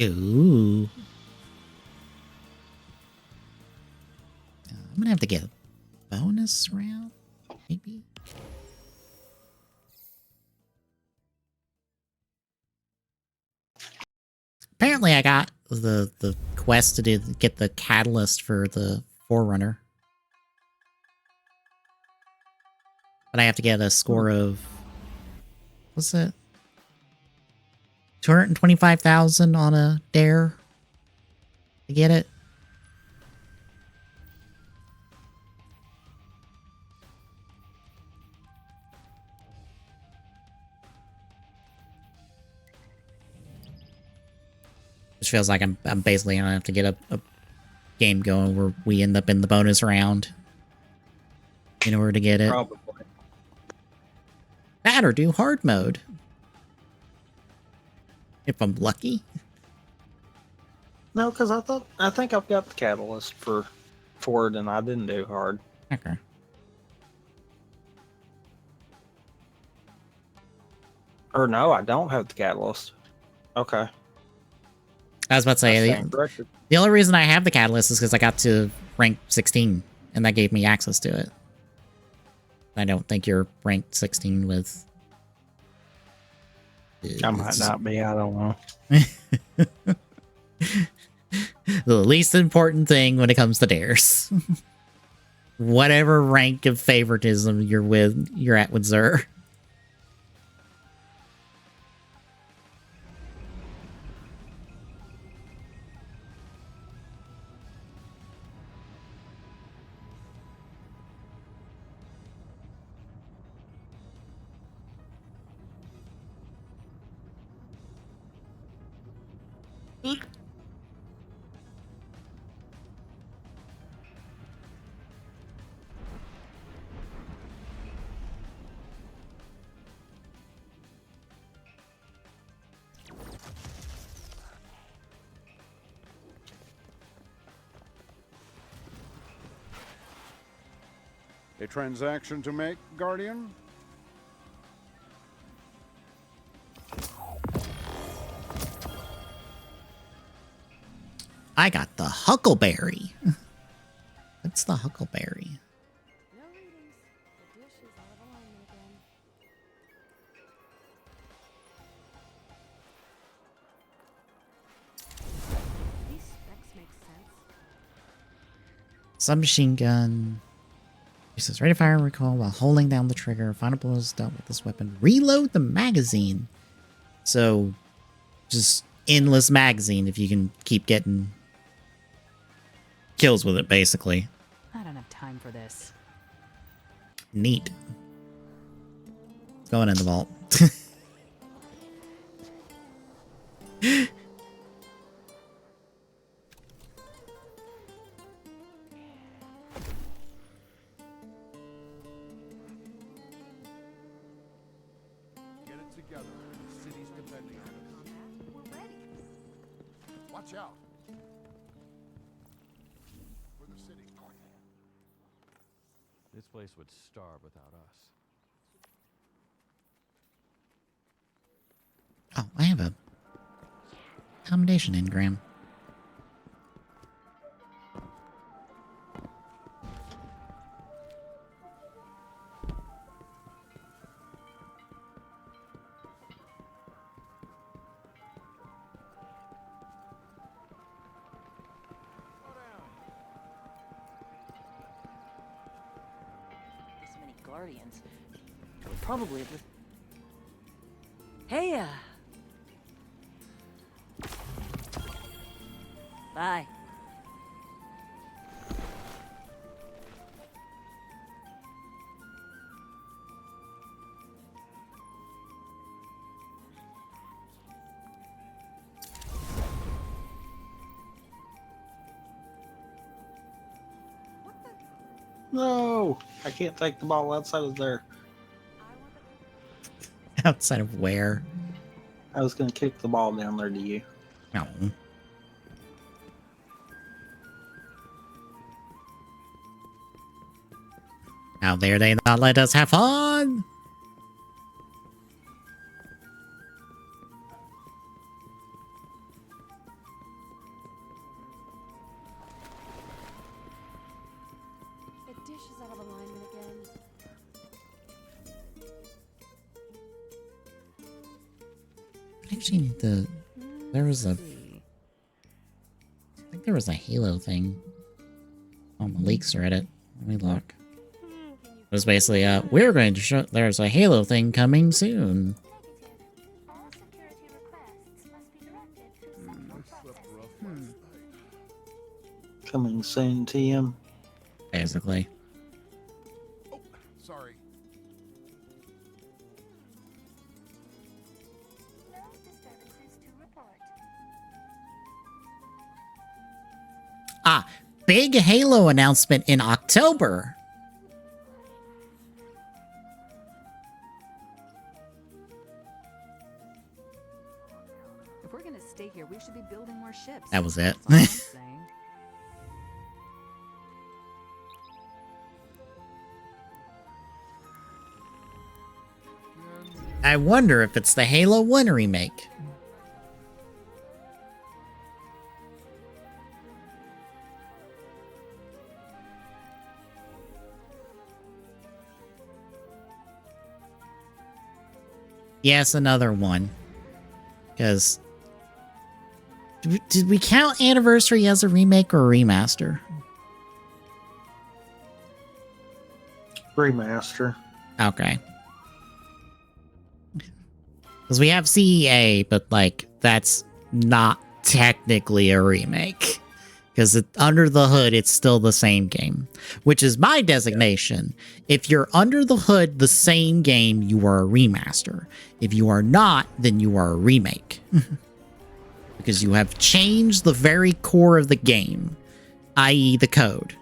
[SPEAKER 2] Ooh. I'm gonna have to get a bonus round, maybe. Apparently, I got the quest to get the catalyst for the Forerunner, but I have to get a score of what's it? 225,000 on a dare to get it. Which feels like I'm basically gonna have to get a game going where we end up in the bonus round in order to get it.
[SPEAKER 3] Probably.
[SPEAKER 2] That or do hard mode. If I'm lucky.
[SPEAKER 3] No, because I think I've got the catalyst for it, and I didn't do hard.
[SPEAKER 2] Okay.
[SPEAKER 3] Or no, I don't have the catalyst. Okay.
[SPEAKER 2] I was about to say,
[SPEAKER 3] I stand corrected.
[SPEAKER 2] the only reason I have the catalyst is because I got to rank 16, and that gave me access to it. I don't think you're ranked 16 with...
[SPEAKER 3] I might not be, I don't know.
[SPEAKER 2] The least important thing when it comes to dares. Whatever rank of favoritism you're at with Xur.
[SPEAKER 4] A transaction to make, Guardian?
[SPEAKER 2] I got the Huckleberry. What's the Huckleberry?
[SPEAKER 5] No readings. The dish is out of alignment again. These specs make sense.
[SPEAKER 2] Submachine gun. Uses ready fire and recoil while holding down the trigger. Final blows dealt with this weapon. Reload the magazine. So, just endless magazine if you can keep getting kills with it, basically.
[SPEAKER 5] I don't have time for this.
[SPEAKER 2] Neat. It's going in the vault.
[SPEAKER 1] Get it together. The city's depending on it.
[SPEAKER 5] We're ready.
[SPEAKER 1] Watch out. For the city.
[SPEAKER 6] This place would starve without us.
[SPEAKER 2] Oh, I have a accommodation engram.
[SPEAKER 5] This many guardians. We're probably the... Hey, Bye.
[SPEAKER 3] No, I can't take the ball outside of there.
[SPEAKER 2] Outside of where?
[SPEAKER 3] I was going to kick the ball down there to you.
[SPEAKER 2] No. How dare they not let us have fun?
[SPEAKER 5] The dish is out of alignment again.
[SPEAKER 2] I actually need to... There was a... I think there was a Halo thing on Malik's Reddit. Let me look. It was basically, we're going to show... There's a Halo thing coming soon.
[SPEAKER 7] All security requests must be directed to central processing.
[SPEAKER 3] Coming soon, TM.
[SPEAKER 2] Basically.
[SPEAKER 1] Oh, sorry.
[SPEAKER 7] No disturbances to report.
[SPEAKER 2] Ah, big Halo announcement in October.
[SPEAKER 5] If we're gonna stay here, we should be building more ships.
[SPEAKER 2] That was it.
[SPEAKER 5] That's all I'm saying.
[SPEAKER 2] I wonder if it's the Halo 1 remake. Yes, another one. Because... Did we count Anniversary as a remake or a remaster?
[SPEAKER 3] Remaster.
[SPEAKER 2] Okay. Because we have CEA, but, like, that's not technically a remake. Because under the hood, it's still the same game. Which is my designation. If you're under the hood the same game, you are a remaster. If you are not, then you are a remake. Because you have changed the very core of the game, i.e. the code.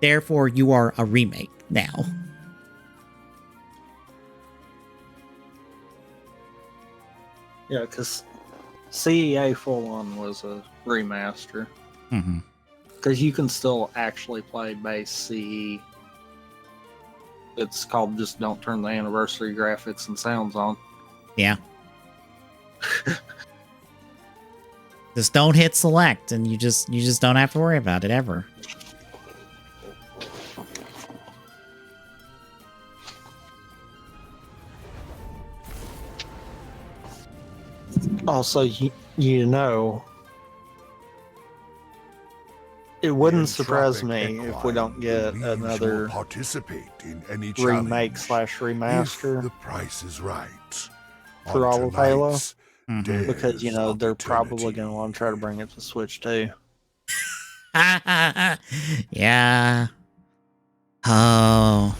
[SPEAKER 2] Therefore, you are a remake now.
[SPEAKER 3] Yeah, because CEA Full On was a remaster.
[SPEAKER 2] Mm-hmm.
[SPEAKER 3] Because you can still actually play base CE. It's called just don't turn the anniversary graphics and sounds on.
[SPEAKER 2] Yeah. Just don't hit select, and you just don't have to worry about it ever.
[SPEAKER 3] Also, you know, it wouldn't surprise me if we don't get another
[SPEAKER 1] participate in any
[SPEAKER 3] remake /
[SPEAKER 1] if
[SPEAKER 3] remaster
[SPEAKER 1] the price is right.
[SPEAKER 3] for all of Halo.
[SPEAKER 2] Mhm.
[SPEAKER 3] Because, you know,
[SPEAKER 1] Dares
[SPEAKER 3] they're
[SPEAKER 1] of
[SPEAKER 3] probably
[SPEAKER 1] Eternity.
[SPEAKER 3] going to want to try to bring it to Switch too.
[SPEAKER 2] Yeah. Oh.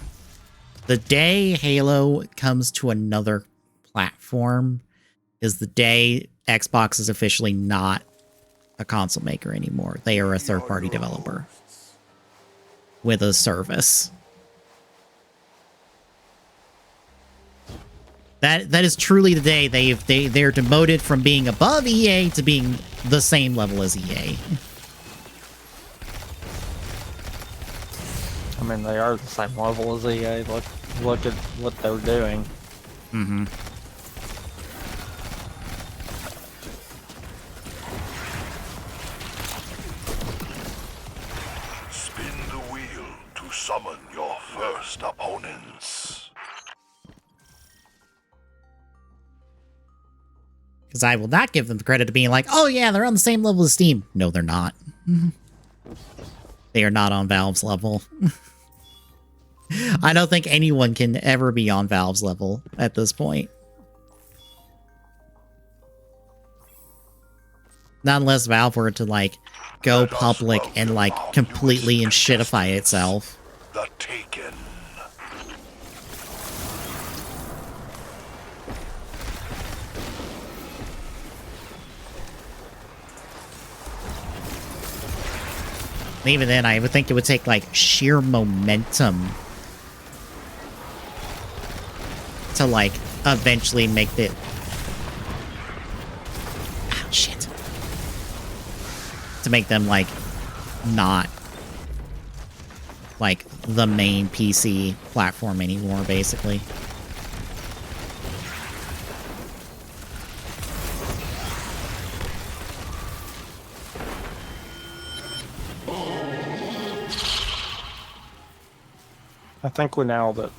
[SPEAKER 2] The day Halo comes to another platform is the day Xbox is officially not a console maker anymore. They are a third-party developer with a service. That is truly the day they're demoted from being above EA to being the same level as EA.
[SPEAKER 3] I mean, they are the same level as EA. Look at what they're doing.
[SPEAKER 2] Mm-hmm.
[SPEAKER 1] Spin the wheel to summon your first opponents.
[SPEAKER 2] Because I will not give them the credit of being like, oh yeah, they're on the same level as Steam. No, they're not. They are not on Valve's level. I don't think anyone can ever be on Valve's level at this point. Not unless Valve were to, like, go public and, like, completely shitify itself.
[SPEAKER 1] The Taken.
[SPEAKER 2] And even then, I would think it would take, like, sheer momentum to, like, eventually make it... Ah, shit. To make them, like, not, like, the main PC platform anymore, basically.
[SPEAKER 3] I think we nailed it.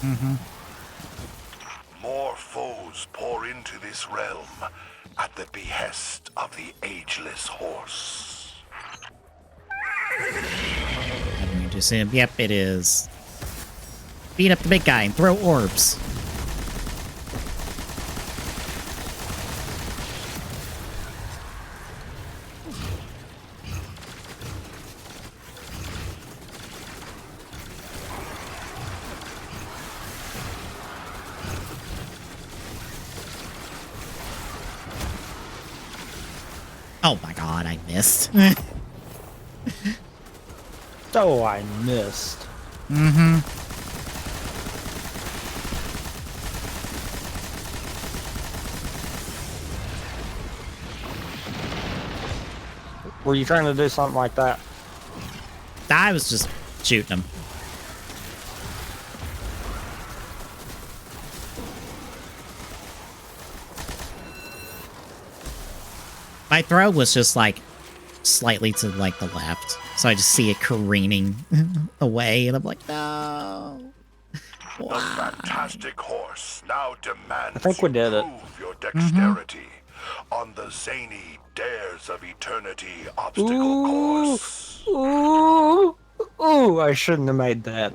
[SPEAKER 2] Mm-hmm.
[SPEAKER 1] More foes pour into this realm at the behest of the ageless horse.
[SPEAKER 2] I'm going to assume, yep, it is. Beat up the big guy and throw orbs. Oh my god, I missed.
[SPEAKER 3] Oh, I missed.
[SPEAKER 2] Mm-hmm.
[SPEAKER 3] Were you trying to do something like that?
[SPEAKER 2] I was just shooting him. My throw was just like slightly to like the left, so I just see it careening away, and I'm like, no.
[SPEAKER 1] The fantastic horse now demands
[SPEAKER 3] I think we did it.
[SPEAKER 1] prove your dexterity on the zany Dares of Eternity obstacle course.
[SPEAKER 3] Ooh, ooh, I shouldn't have made that.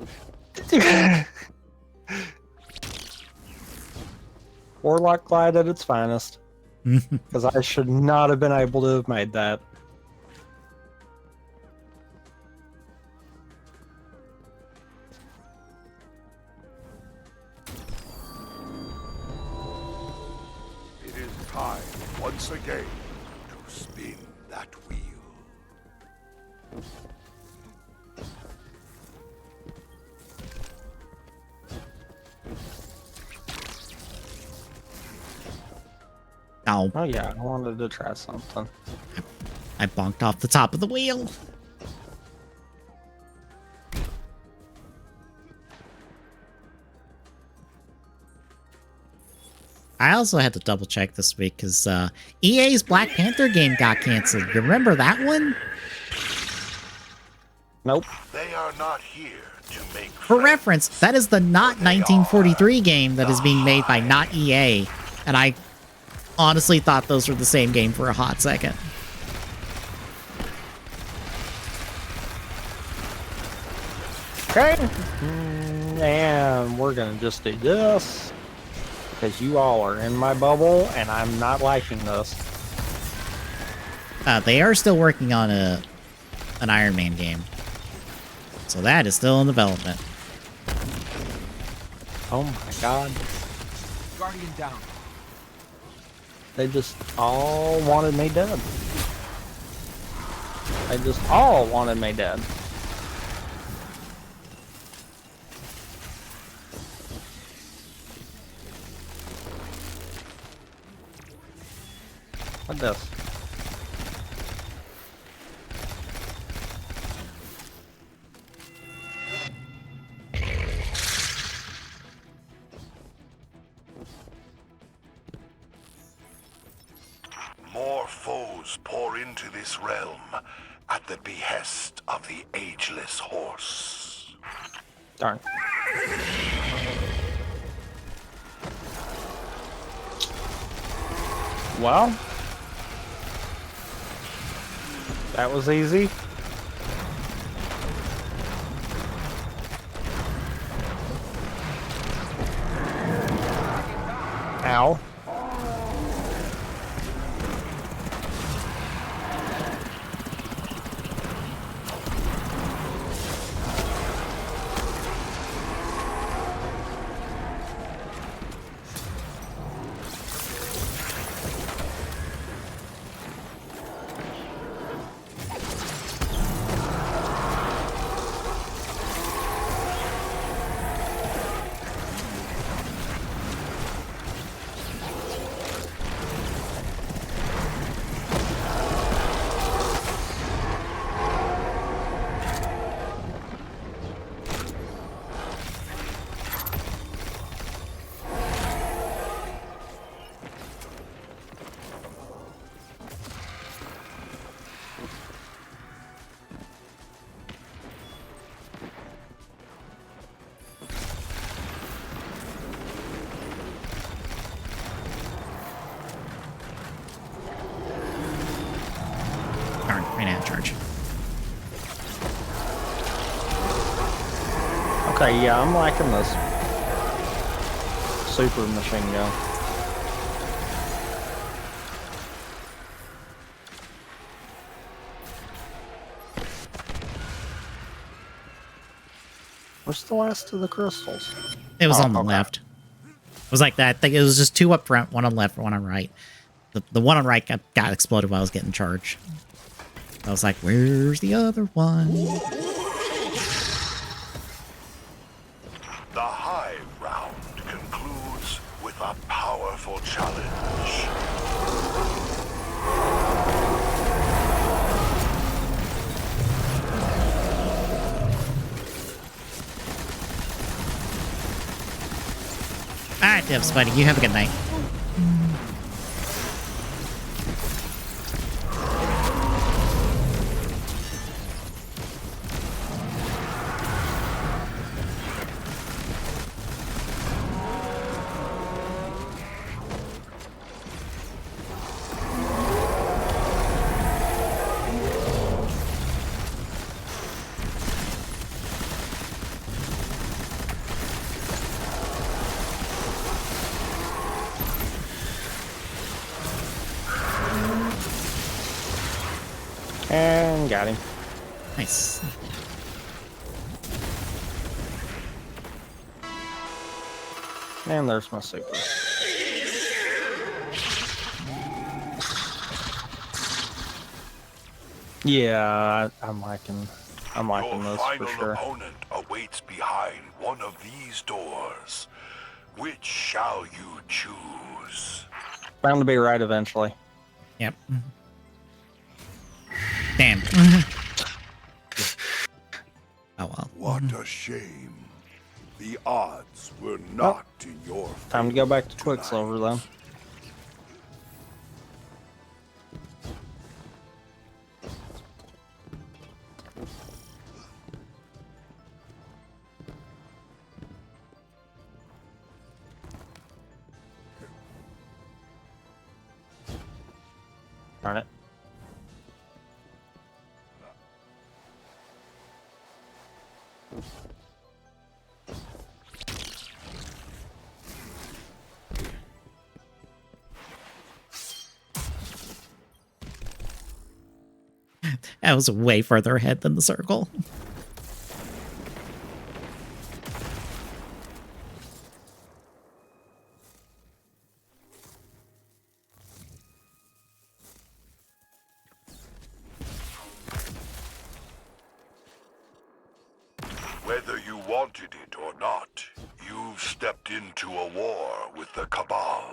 [SPEAKER 3] Warlock Glide at its finest. Because I should not have been able to have made that.
[SPEAKER 1] It is time once again to spin that wheel.
[SPEAKER 2] No,
[SPEAKER 3] Oh yeah, I wanted to try something.
[SPEAKER 2] I bonked off the top of the wheel. I also had to double check this week because EA's Black Panther game got canceled. You remember that one?
[SPEAKER 3] Nope.
[SPEAKER 1] They are not here to make
[SPEAKER 2] For reference, that is the Not 1943 game that is being made by Not EA. And I honestly thought those were the same game for a hot second.
[SPEAKER 3] Okay. And we're gonna just do this. Because you all are in my bubble, and I'm not liking this.
[SPEAKER 2] They are still working on an Iron Man game. So that is still in development.
[SPEAKER 3] Oh my god.
[SPEAKER 6] Guardian down.
[SPEAKER 3] They just all wanted me dead. They just all wanted me dead. What this?
[SPEAKER 1] More foes pour into this realm at the behest of the ageless horse.
[SPEAKER 3] Darn. Well, that was easy. Ow.
[SPEAKER 2] Darn, ran out of charge.
[SPEAKER 3] Okay, yeah, I'm liking this super machine gun. Where's the last of the crystals?
[SPEAKER 2] It was on the
[SPEAKER 3] okay.
[SPEAKER 2] left. It was like that. It was just two up front, one on left, one on right. The one on right got exploded while I was getting charged. I was like, where's the other one?
[SPEAKER 1] The Hive round concludes with a powerful challenge.
[SPEAKER 2] Alright, Dev Spidey, you have a good night.
[SPEAKER 3] And got him.
[SPEAKER 2] Nice.
[SPEAKER 3] And there's my super. Yeah, I'm liking
[SPEAKER 1] Your
[SPEAKER 3] this
[SPEAKER 1] final
[SPEAKER 3] for sure.
[SPEAKER 1] opponent awaits behind one of these doors. Which shall you choose?
[SPEAKER 3] Bound to be right eventually.
[SPEAKER 2] Yep. Damn. Oh well.
[SPEAKER 1] What a shame. The odds were not in your favor.
[SPEAKER 3] Time to go back to
[SPEAKER 1] tonight.
[SPEAKER 3] Quicksilver then. Darn it.
[SPEAKER 2] That was way further ahead than the circle.
[SPEAKER 1] Whether you wanted it or not, you've stepped into a war with the Cabal.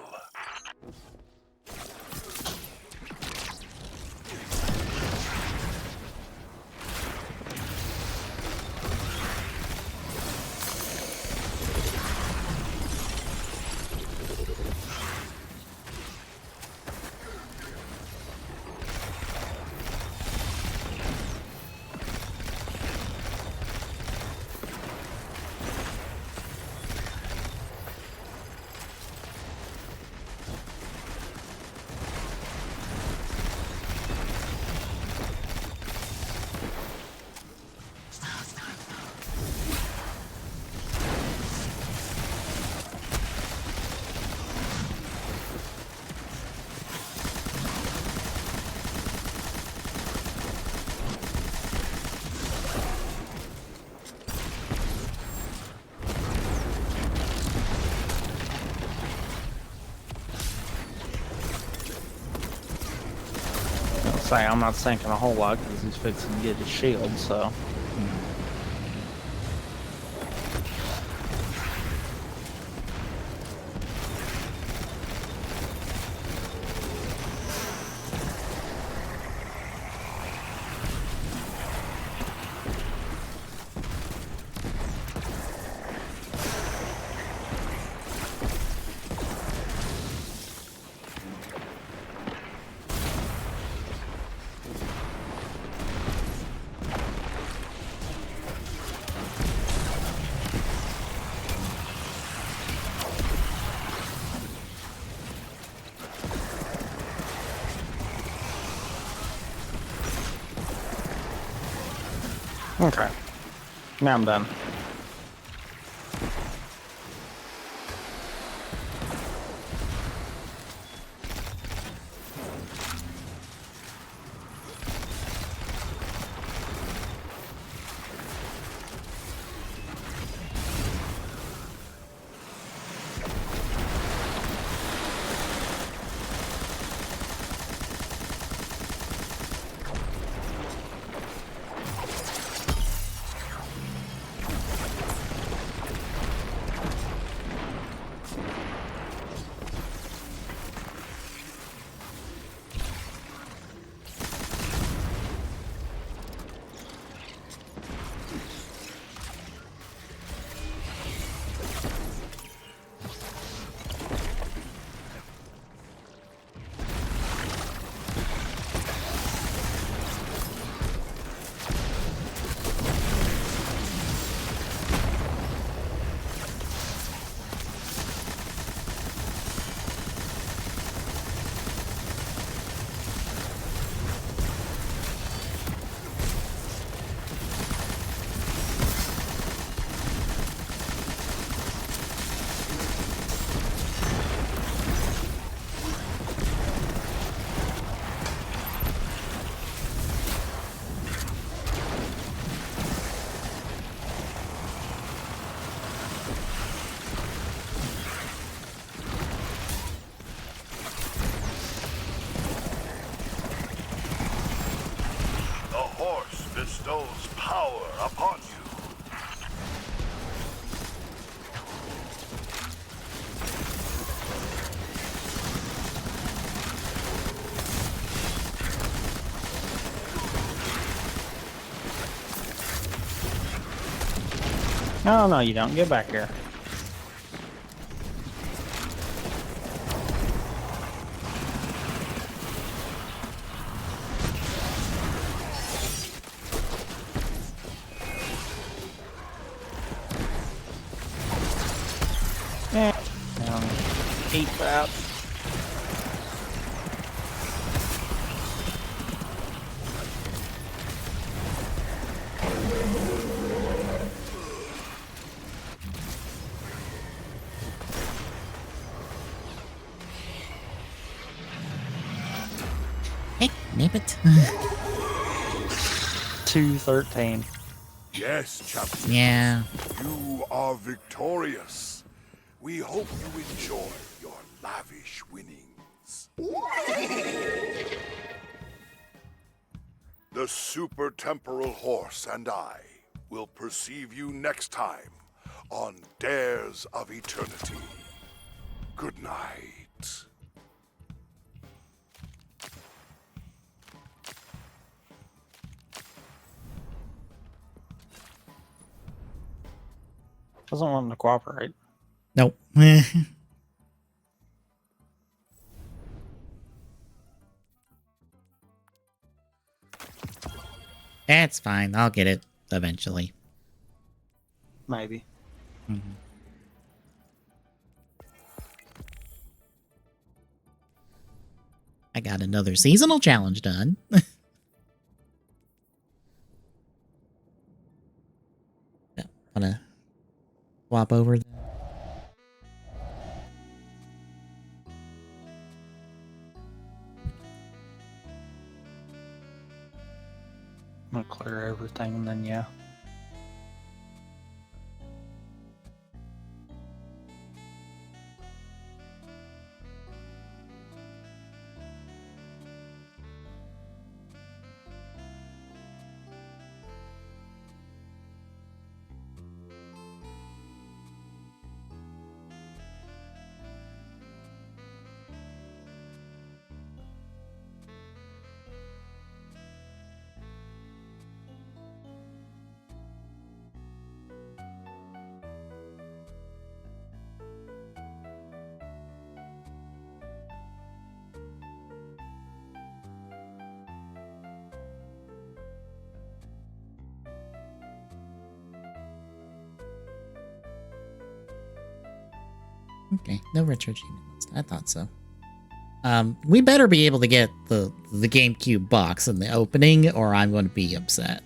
[SPEAKER 3] Say I'm not sinking a whole lot because he's fixing to get his shield, so. Okay. Now I'm done.
[SPEAKER 1] Upon you.
[SPEAKER 3] No, no, you don't. Get back here. Eat that.
[SPEAKER 2] Hey, nip it.
[SPEAKER 3] 213.
[SPEAKER 1] Yes, champion.
[SPEAKER 2] Yeah.
[SPEAKER 1] You are victorious. We hope you enjoy your lavish winnings. The Super Temporal Horse and I will perceive you next time on Dares of Eternity. Good night.
[SPEAKER 3] Doesn't want him to cooperate.
[SPEAKER 2] Nope. That's fine. I'll get it eventually.
[SPEAKER 3] Maybe.
[SPEAKER 2] Mhm. I got another seasonal challenge done. Wanna swap over?
[SPEAKER 3] I'm gonna clear everything and then yeah.
[SPEAKER 2] Okay, no retro achievement list. I thought so. We better be able to get the GameCube box in the opening, or I'm going to be upset.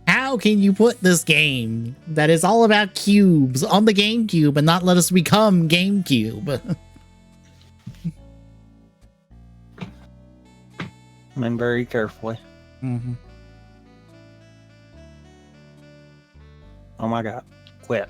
[SPEAKER 2] How can you put this game that is all about cubes on the GameCube and not let us become GameCube?
[SPEAKER 3] I mean, very carefully.
[SPEAKER 2] Mm-hmm.
[SPEAKER 3] Oh my god. Quit.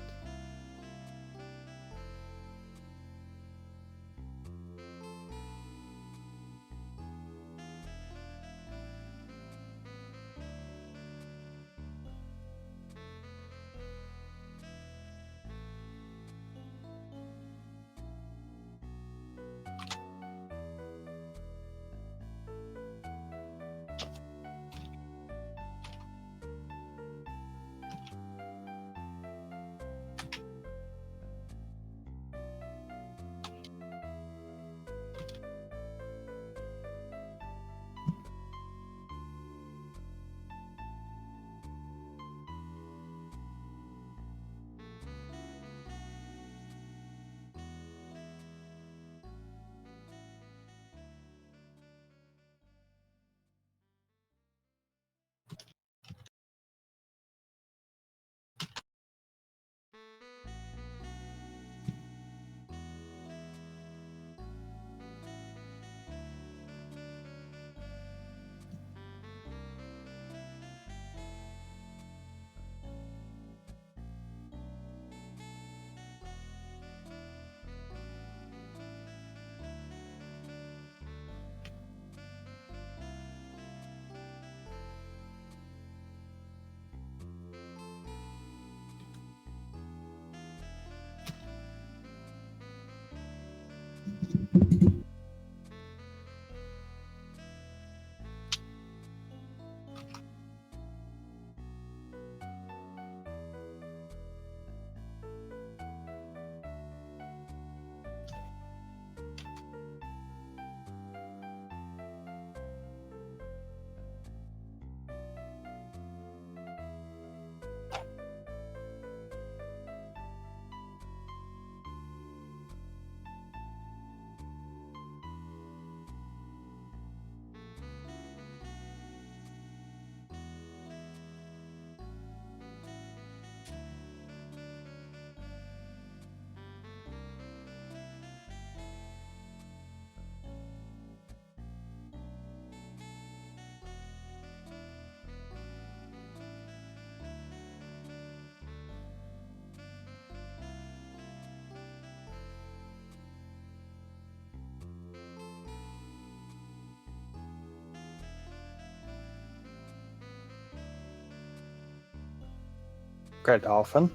[SPEAKER 3] Okay, Dolphin.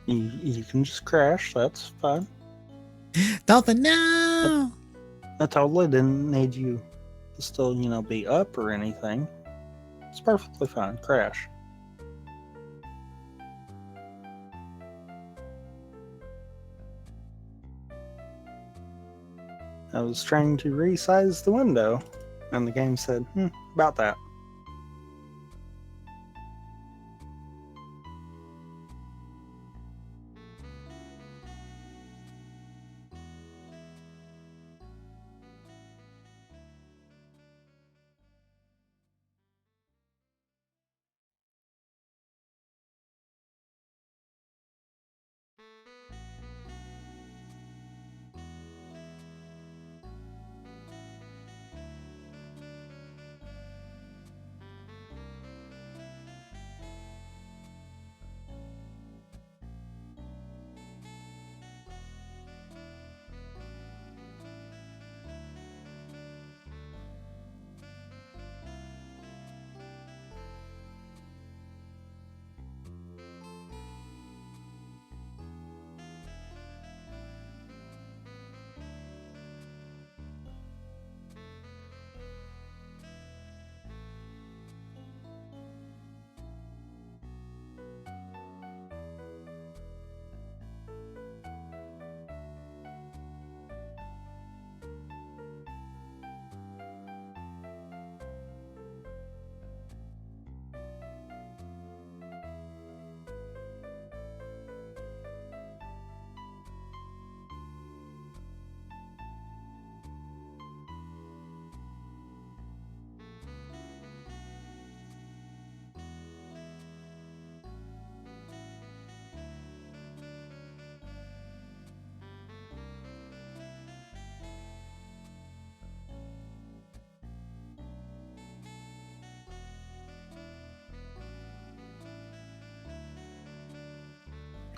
[SPEAKER 3] You can just crash. That's fine.
[SPEAKER 2] Dolphin, no!
[SPEAKER 3] I totally didn't need you to still, be up or anything. It's perfectly fine. Crash. I was trying to resize the window, and the game said, about that.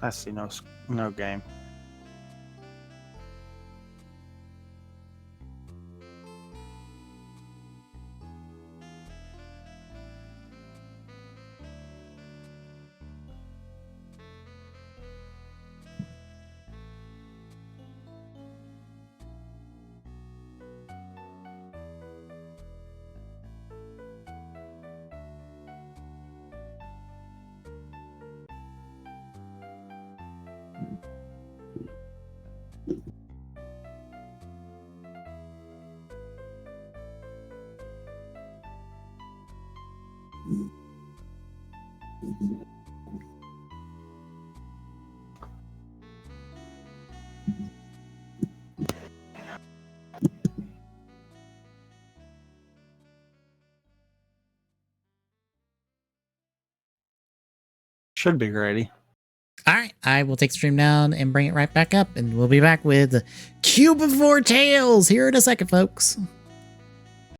[SPEAKER 3] I see no game. Should be ready.
[SPEAKER 2] All right, I will take the stream down and bring it right back up, and we'll be back with Cube of Four Tails here in a second, folks.